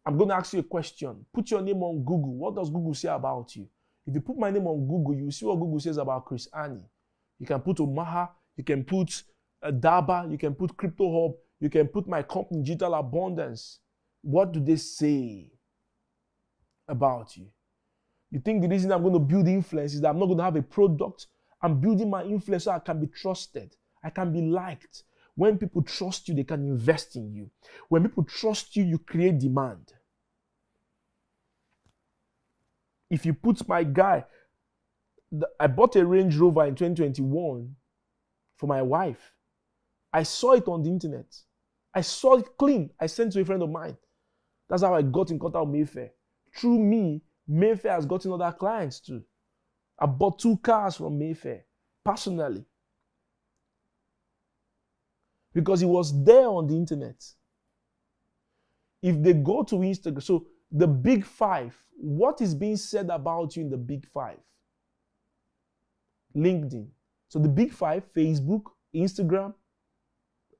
I'm going to ask you a question. Put your name on Google. What does Google say about you? If you put my name on Google, you will see what Google says about Chris Annie. You can put Omaha, you can put DABA, you can put Crypto Hub, you can put my company, Digital Abundance. What do they say about you? You think the reason I'm going to build influence is that I'm not going to have a product? I'm building my influence so I can be trusted. I can be liked. When people trust you, they can invest in you. When people trust you, you create demand. If you put my guy, I bought a Range Rover in 2021 for my wife. I saw it on the internet. I saw it clean. I sent it to a friend of mine. That's how I got in contact with Mayfair. Through me, Mayfair has gotten other clients too. I bought 2 cars from Mayfair, personally. Because it was there on the internet. If they go to Instagram, so the big 5, what is being said about you in the big 5? LinkedIn. So the big 5, Facebook, Instagram,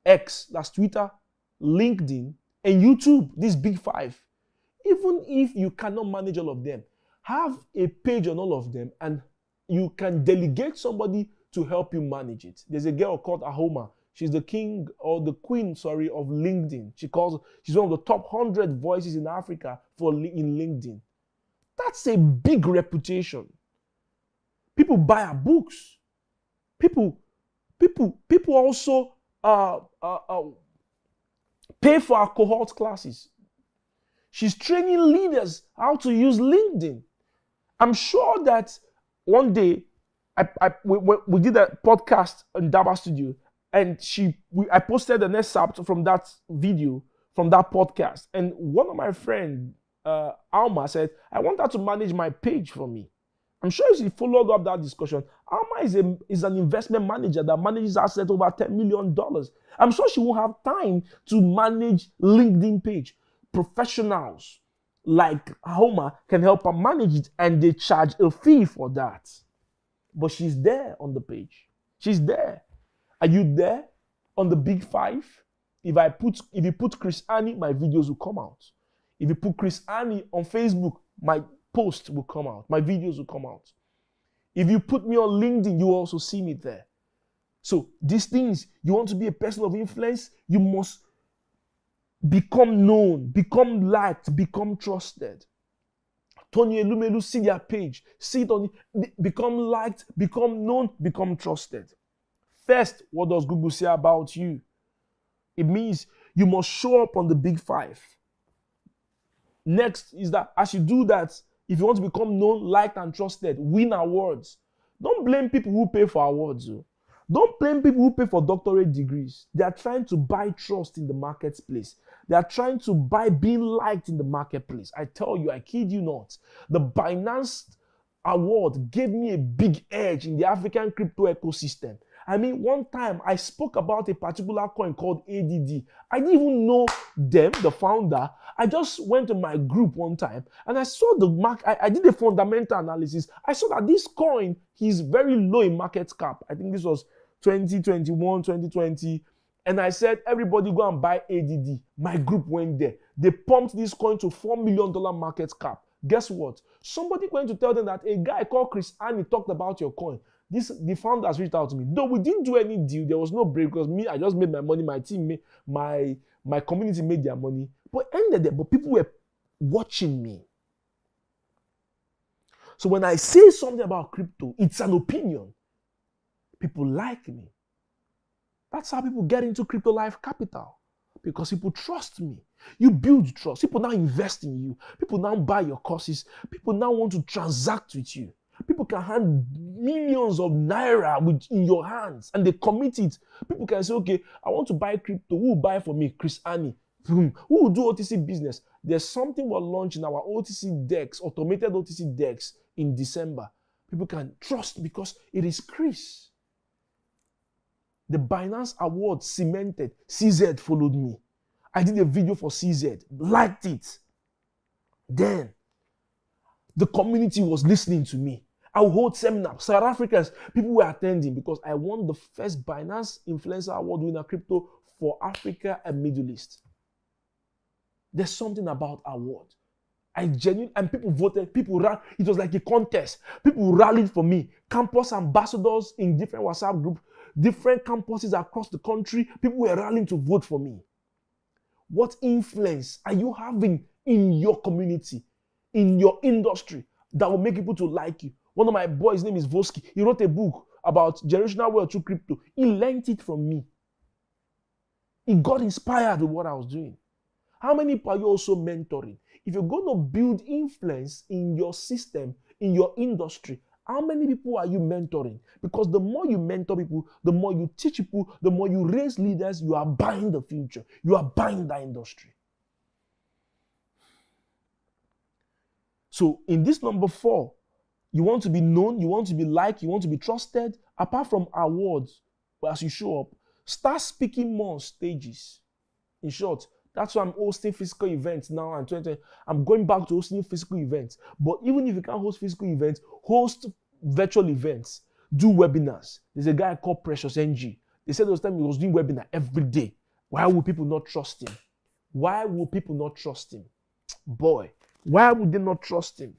X, that's Twitter, LinkedIn, and YouTube, these big 5. Even if you cannot manage all of them, have a page on all of them and you can delegate somebody to help you manage it. There's a girl called Ahoma. She's the king or the queen, of LinkedIn. She's one of the top 100 voices in Africa in LinkedIn. That's a big reputation. People buy her books. People also pay for our cohort classes. She's training leaders how to use LinkedIn. I'm sure that one day we did a podcast in DABA studio, and I posted an excerpt from that video, from that podcast. And one of my friends, Alma, said, I want her to manage my page for me. I'm sure she followed up that discussion. Alma is an investment manager that manages assets over $10 million. I'm sure she won't have time to manage LinkedIn page. Professionals like Alma can help her manage it, and they charge a fee for that. But she's there on the page. She's there. Are you there on the big 5? If you put Chris Annie, my videos will come out. If you put Chris Annie on Facebook, my post will come out. My videos will come out. If you put me on LinkedIn, you will also see me there. So these things, you want to be a person of influence, you must become known, become liked, become trusted. Tony Elumelu, see their page. See it on it. Become liked, become known, become trusted. First, what does Google say about you? It means you must show up on the big 5. Next is that as you do that, if you want to become known, liked, and trusted, win awards. Don't blame people who pay for awards. Don't blame people who pay for doctorate degrees. They are trying to buy trust in the marketplace. They are trying to buy being liked in the marketplace. I tell you, I kid you not. The Binance award gave me a big edge in the African crypto ecosystem. I mean, one time I spoke about a particular coin called ADD. I didn't even know them, the founder. I just went to my group one time and I saw the market. I did a fundamental analysis. I saw that this coin is very low in market cap. I think this was 2021, 2020. And I said, everybody go and buy ADD. My group went there. They pumped this coin to $4 million market cap. Guess what? Somebody going to tell them that a guy called Chris Annie talked about your coin. The founders reached out to me. Though we didn't do any deal, there was no break because I just made my money. My team made my community made their money. But ended there. But people were watching me. So when I say something about crypto, it's an opinion. People like me. That's how people get into Crypto Life Capital. Because people trust me. You build trust. People now invest in you. People now buy your courses. People now want to transact with you. People can hand millions of naira in your hands and they commit it. People can say, okay, I want to buy crypto. Who will buy for me? Chris Annie. Who will do OTC business? There's something we're launching our OTC decks, automated OTC decks in December. People can trust because it is Chris. The Binance award cemented. CZ followed me. I did a video for CZ, liked it. Then the community was listening to me. I would hold seminars. South Africans, people were attending because I won the first Binance Influencer Award winner crypto for Africa and Middle East. There's something about award. And people voted, people ran. It was like a contest. People rallied for me. Campus ambassadors in different WhatsApp groups, different campuses across the country, people were rallying to vote for me. What influence are you having in your community, in your industry, that will make people to like you? One of my boys, his name is Voski. He wrote a book about generational wealth through crypto. He learned it from me. He got inspired with what I was doing. How many people are you also mentoring? If you're going to build influence in your system, in your industry, how many people are you mentoring? Because the more you mentor people, the more you teach people, the more you raise leaders, you are buying the future. You are buying that industry. So in this number 4, you want to be known, you want to be liked, you want to be trusted. Apart from awards, as you show up, start speaking more on stages. In short, that's why I'm hosting physical events now. And I'm going back to hosting physical events. But even if you can't host physical events, host virtual events. Do webinars. There's a guy called Precious NG. They said those time he was doing webinar every day. Why would people not trust him? Why would people not trust him? Boy, why would they not trust him?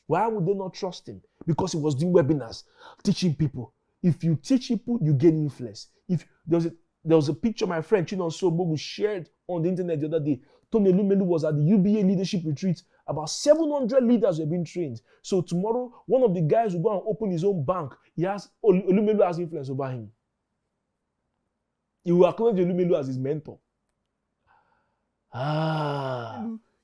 Why would they not trust him? Because he was doing webinars, teaching people. If you teach people, you gain influence. If there was a picture my friend Chinon Sobogu shared on the internet the other day. Tony Elumelu was at the UBA leadership retreat. About 700 leaders were being trained. So tomorrow, one of the guys will go and open his own bank. Elumelu has influence over him. He will acknowledge Elumelu as his mentor.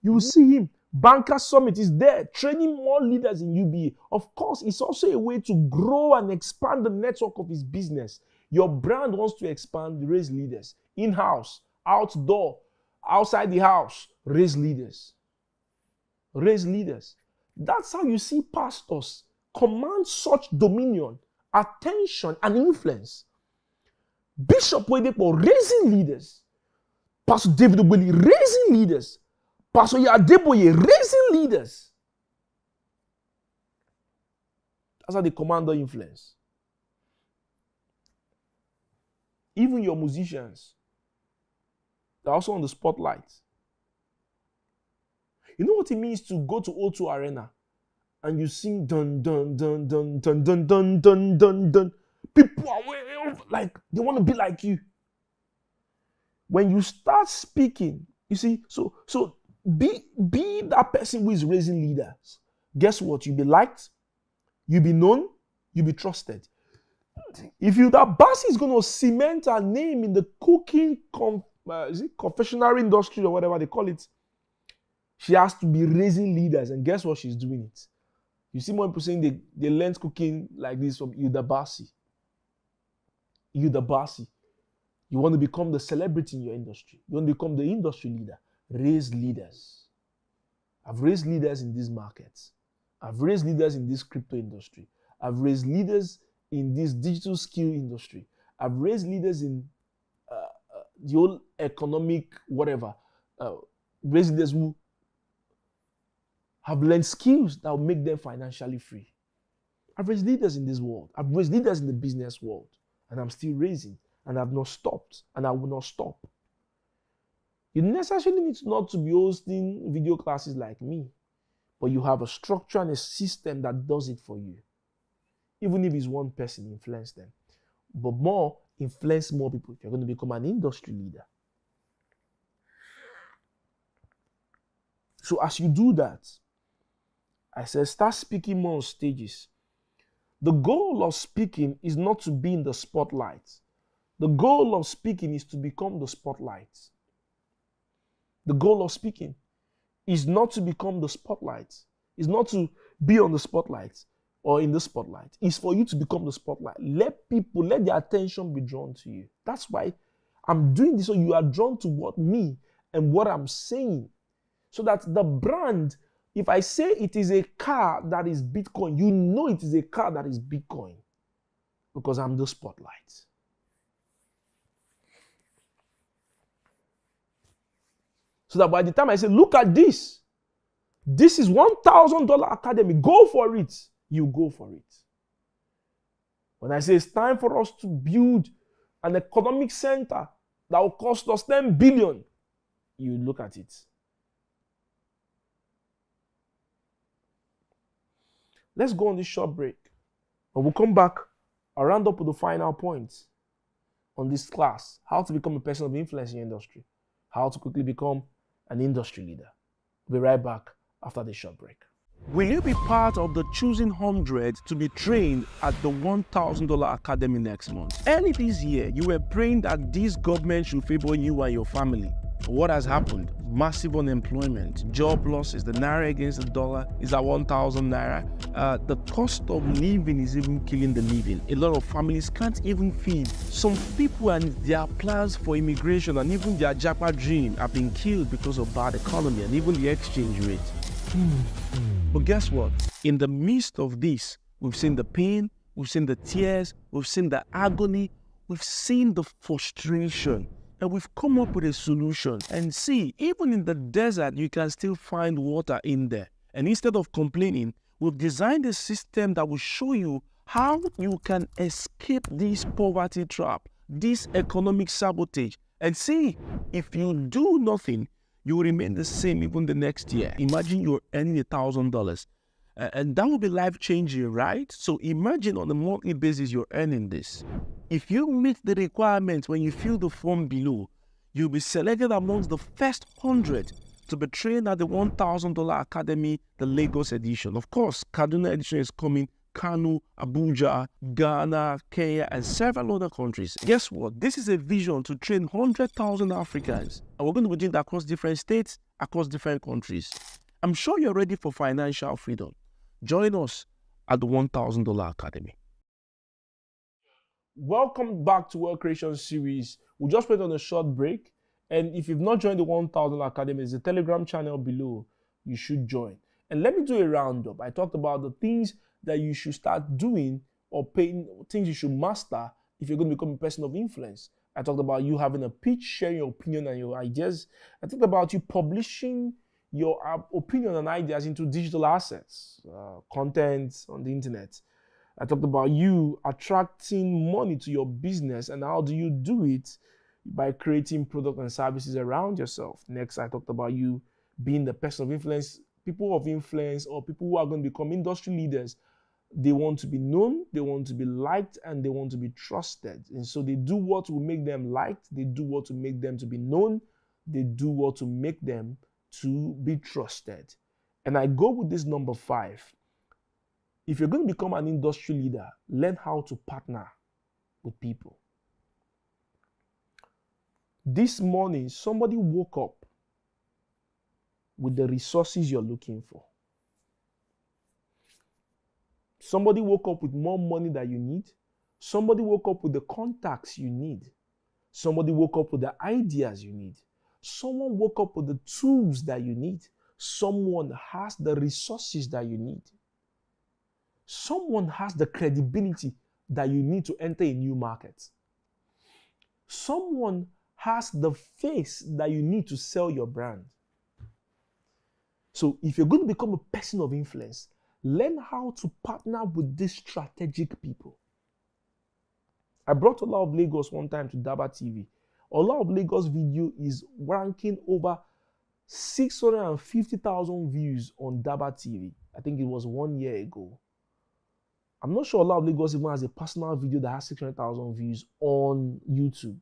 You will see him. Banker Summit is there, training more leaders in UBA. Of course, it's also a way to grow and expand the network of his business. Your brand wants to expand, raise leaders. In-house, outdoor, outside the house, raise leaders. Raise leaders. That's how you see pastors command such dominion, attention, and influence. Bishop Oyedepo raising leaders. Pastor David Obeli raising leaders. Pastor Yadeboye raising leaders. That's how they command the influence. Even your musicians, they're also on the spotlight. You know what it means to go to O2 Arena and you sing dun dun dun dun dun dun dun dun dun dun. People are like they want to be like you. When you start speaking, you see, so be that person who is raising leaders. Guess what? You'll be liked, you'll be known, you'll be trusted. If that boss is going to cement her name in the cooking confectionery industry or whatever they call it, she has to be raising leaders. And guess what? She's doing it. You see more people saying they learned cooking like this from Yuda Basi. Yuda Basi. You want to become the celebrity in your industry. You want to become the industry leader. Raise leaders. I've raised leaders in these markets. I've raised leaders in this crypto industry. I've raised leaders in this digital skill industry. I've raised leaders in the whole economic whatever. Raised leaders who have learned skills that will make them financially free. I've raised leaders in this world. I've raised leaders in the business world. And I'm still raising. And I've not stopped. And I will not stop. You necessarily need not to be hosting video classes like me. But you have a structure and a system that does it for you. Even if it's one person, influence them. But more, influence more people if you're going to become an industry leader. So as you do that, I said start speaking more on stages. The goal of speaking is not to be in the spotlight. The goal of speaking is to become the spotlight. The goal of speaking is not to become the spotlight. It's not to be on the spotlight or in the spotlight. It's for you to become the spotlight. Let their attention be drawn to you. That's why I'm doing this, so you are drawn to me and what I'm saying. So that the brand, if I say it is a car that is Bitcoin, you know it is a car that is Bitcoin. Because I'm the spotlight. So that by the time I say, look at this. This is $1,000 academy. Go for it. You go for it. When I say it's time for us to build an economic center that will cost us 10 billion, you look at it. Let's go on this short break. And we'll come back. I'll round up with the final points on this class. How to become a person of influence in your industry. How to quickly become an industry leader. We'll be right back after this short break. Will you be part of the choosing 100 to be trained at the $1,000 Academy next month? Early this year, you were praying that this government should favor you and your family. What has happened? Massive unemployment, job losses, the naira against the dollar is at 1,000 naira. The cost of living is even killing the living. A lot of families can't even feed. Some people and their plans for immigration and even their Japa dream have been killed because of bad economy and even the exchange rate. But guess what? In the midst of this, we've seen the pain, we've seen the tears, we've seen the agony, we've seen the frustration. And we've come up with a solution. And see, even in the desert, you can still find water in there. And instead of complaining, we've designed a system that will show you how you can escape this poverty trap, this economic sabotage. And see, if you do nothing, you will remain the same even the next year. Imagine you're earning $1,000. And that will be life-changing, right? So imagine on a monthly basis you're earning this. If you meet the requirements when you fill the form below, you'll be selected amongst the first 100 to be trained at the $1,000 Academy, the Lagos edition. Of course, Kaduna edition is coming Kano, Abuja, Ghana, Kenya, and several other countries. Guess what? This is a vision to train 100,000 Africans. And we're going to be doing that across different states, across different countries. I'm sure you're ready for financial freedom. Join us at the $1,000 Academy. Welcome back to Wealth Creation Series. We just went on a short break. And if you've not joined the 1000 Academy, there's a Telegram channel below. You should join. And let me do a roundup. I talked about the things that you should start doing or paying, things you should master if you're going to become a person of influence. I talked about you having a pitch, sharing your opinion and your ideas. I talked about you publishing your opinion and ideas into digital assets, content on the internet. I talked about you attracting money to your business, and how do you do it? By creating products and services around yourself. Next, I talked about you being the person of influence, people of influence, or people who are going to become industry leaders. They want to be known, they want to be liked, and they want to be trusted. And so they do what will make them liked, they do what will make them to be known, they do what will make them to be trusted. And I go with this number 5. If you're going to become an industry leader, learn how to partner with people. This morning, somebody woke up with the resources you're looking for. Somebody woke up with more money than you need. Somebody woke up with the contacts you need. Somebody woke up with the ideas you need. Someone woke up with the tools that you need. Someone has the resources that you need. Someone has the credibility that you need to enter a new market. Someone has the face that you need to sell your brand. So if you're going to become a person of influence, learn how to partner with these strategic people. I brought Ola of Lagos one time to DABA TV. Ola of Lagos video is ranking over 650,000 views on DABA TV. I think it was 1 year ago. I'm not sure Ola of Lagos even has a personal video that has 600,000 views on YouTube.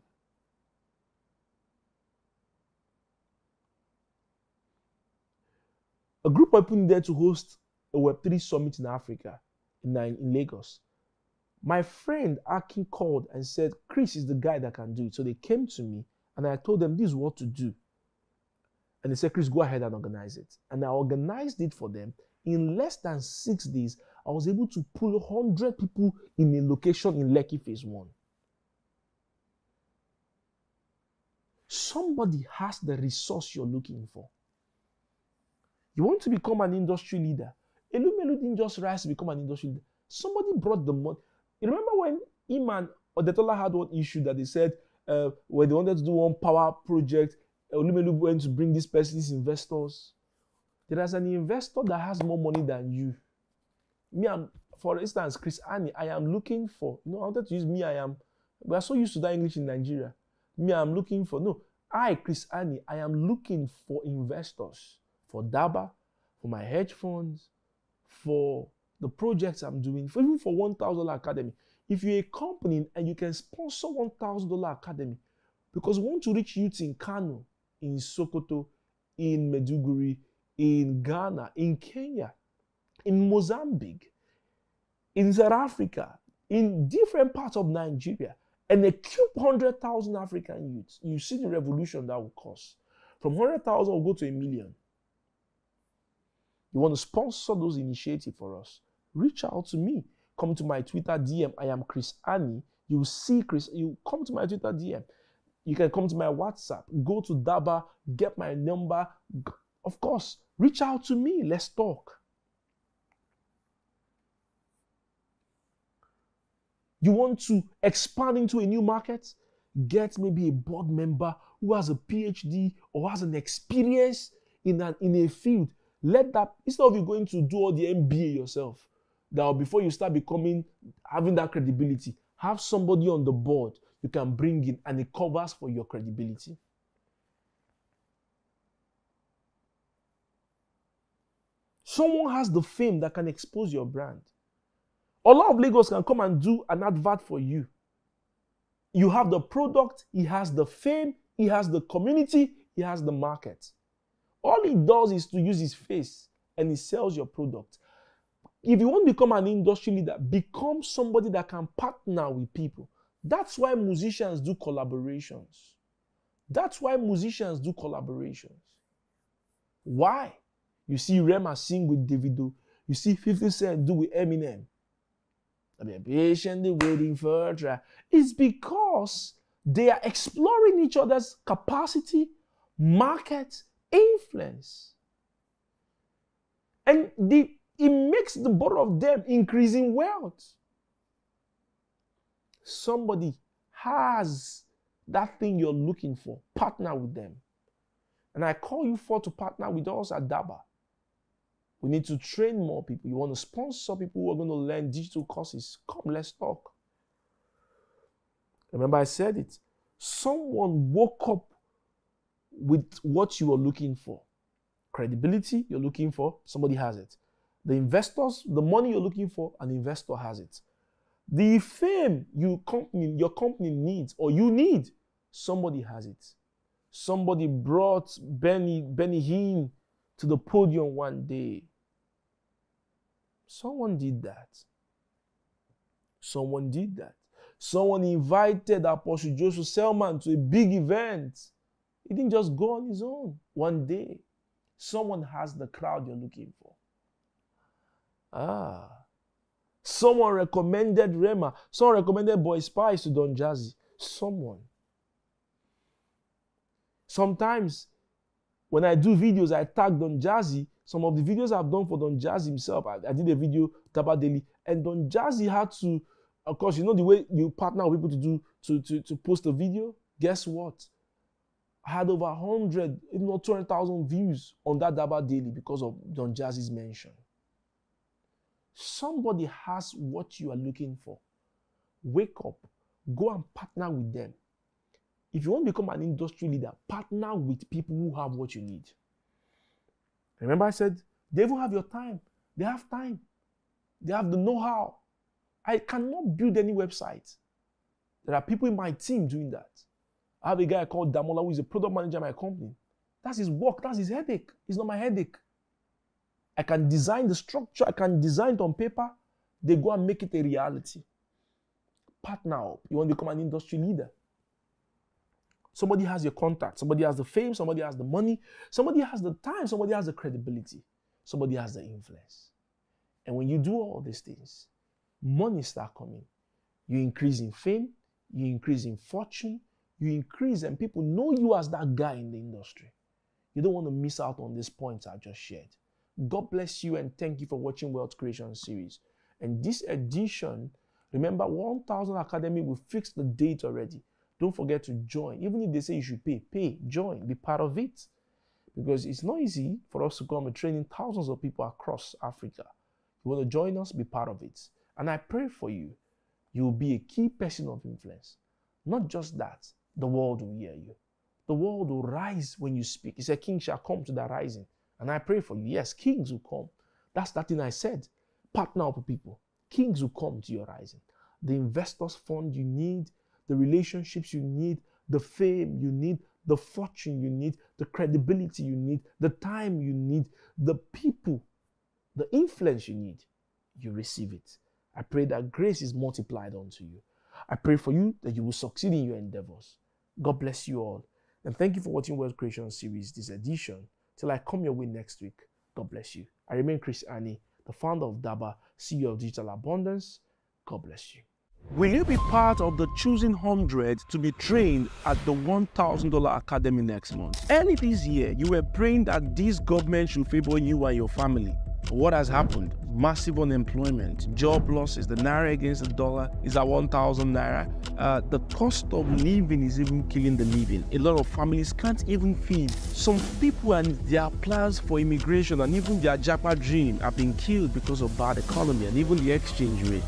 A group of people needed to host a Web3 summit in Africa, in Lagos. My friend Akin called and said, Chris is the guy that can do it. So they came to me and I told them this is what to do. And they said, Chris, go ahead and organize it. And I organized it for them. In less than 6 days, I was able to pull 100 people in a location in Lekki Phase 1. Somebody has the resource you're looking for. You want to become an industry leader. Elumelu didn't just rise to become an industry leader. Somebody brought the money. You remember when Iman or Detola had one issue that they said when they wanted to do one power project, Elumelu went to bring these investors. There is an investor that has more money than you. For instance, Chris Annie, I am looking for, I wanted to use we are so used to that English in Nigeria. I'm looking for, Chris Annie, I am looking for investors. For DABA, for my hedge funds, for the projects I'm doing, even for $1,000 Academy. If you're a company and you can sponsor $1,000 Academy, because we want to reach youth in Kano, in Sokoto, in Meduguri, in Ghana, in Kenya, in Mozambique, in South Africa, in different parts of Nigeria, and equip 100,000 African youths. You see the revolution that will cause. From 100,000 will go to 1 million. You want to sponsor those initiatives for us? Reach out to me. Come to my Twitter DM. I am Chris Annie. You see Chris. You come to my Twitter DM. You can come to my WhatsApp. Go to DABA. Get my number. Of course, reach out to me. Let's talk. You want to expand into a new market? Get maybe a board member who has a PhD or has an experience in a field. Let that, instead of you going to do all the MBA yourself, that before you start having that credibility, have somebody on the board you can bring in and it covers for your credibility. Someone has the fame that can expose your brand. Ola of Lagos can come and do an advert for you. You have the product, he has the fame, he has the community, he has the market. All he does is to use his face and he sells your product. If you want to become an industry leader, become somebody that can partner with people. That's why musicians do collaborations. That's why musicians do collaborations. Why? You see Rema sing with Davido. You see 50 Cent do with Eminem. I've been patiently waiting for a try. It's because they are exploring each other's capacity, market, influence. And it makes the both of them increasing wealth. Somebody has that thing you're looking for. Partner with them. And I call you for to partner with us at DABA. We need to train more people. You want to sponsor people who are going to learn digital courses? Come, let's talk. Remember I said it. Someone woke up with what you were looking for. Credibility you're looking for, somebody has it. The investors, the money you're looking for, an investor has it. The fame your company needs or you need, somebody has it. Somebody brought Benny Hinn to the podium one day. Someone did that. Someone did that. Someone invited Apostle Joshua Selman to a big event. He didn't just go on his own one day. Someone has the crowd you're looking for. Someone recommended Rema. Someone recommended Boy Spice to Don Jazzy. Someone. Sometimes when I do videos, I tag Don Jazzy. Some of the videos I've done for Don Jazzy himself, I did a video, DABA Daily, and Don Jazzy had to, of course, you know the way you partner with people to post a video? Guess what? I had over 100, if not 200,000 views on that DABA Daily because of Don Jazzy's mention. Somebody has what you are looking for. Wake up. Go and partner with them. If you want to become an industry leader, partner with people who have what you need. Remember I said, they even have your time. They have time. They have the know-how. I cannot build any website. There are people in my team doing that. I have a guy called Damola who is a product manager at my company. That's his work. That's his headache. It's not my headache. I can design the structure. I can design it on paper. They go and make it a reality. Partner up. You want to become an industry leader. Somebody has your contact. Somebody has the fame. Somebody has the money. Somebody has the time. Somebody has the credibility. Somebody has the influence. And when you do all these things, money starts coming. You increase in fame. You increase in fortune. You increase and people know you as that guy in the industry. You don't want to miss out on these points I just shared. God bless you and thank you for watching Wealth Creation Series. And this edition, remember 1000 Academy, we fixed the date already. Don't forget to join. Even if they say you should pay, join, be part of it. Because it's not easy for us to come and training thousands of people across Africa. You want to join us, be part of it. And I pray for you. You will be a key person of influence. Not just that, the world will hear you. The world will rise when you speak. He said, King shall come to the rising. And I pray for you. Yes, kings will come. That's that thing I said. Partner up with people. Kings will come to your rising. The investors fund you need, the relationships you need, the fame you need, the fortune you need, the credibility you need, the time you need, the people, the influence you need. You receive it. I pray that grace is multiplied unto you. I pray for you that you will succeed in your endeavors. God bless you all. And thank you for watching Wealth Creation Series, this edition. Till I come your way next week. God bless you. I remain Chris Annie, the founder of DABA, CEO of Digital Abundance. God bless you. Will you be part of the choosing 100 to be trained at the $1,000 Academy next month? Early this year, you were praying that this government should favor you and your family. What has happened? Massive unemployment, job losses, the naira against the dollar is at 1,000 naira. The cost of living is even killing the living. A lot of families can't even feed. Some people and their plans for immigration and even their Japa dream have been killed because of bad economy and even the exchange rate.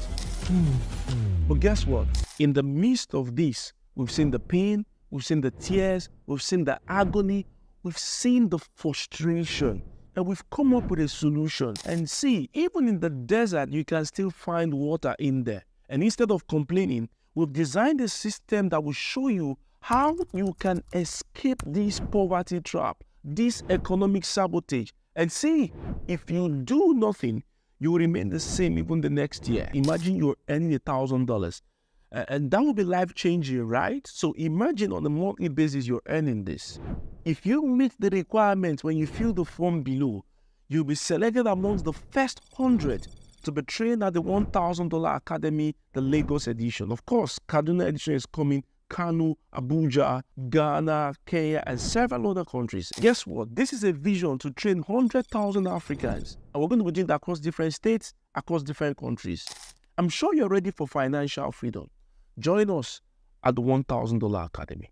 But guess what? In the midst of this, we've seen the pain, we've seen the tears, we've seen the agony, we've seen the frustration. And we've come up with a solution. And see, even in the desert, you can still find water in there. And instead of complaining, we've designed a system that will show you how you can escape this poverty trap, this economic sabotage. And see, if you do nothing, you will remain the same even the next year. Imagine you're earning $1,000. And that will be life-changing, right? So imagine on a monthly basis you're earning this. If you meet the requirements when you fill the form below, you'll be selected amongst the first 100 to be trained at the $1,000 Academy, the Lagos edition. Of course, Kaduna edition is coming, Kano, Abuja, Ghana, Kenya, and several other countries. Guess what? This is a vision to train 100,000 Africans. And we're going to be doing that across different states, across different countries. I'm sure you're ready for financial freedom. Join us at the $1,000 Academy.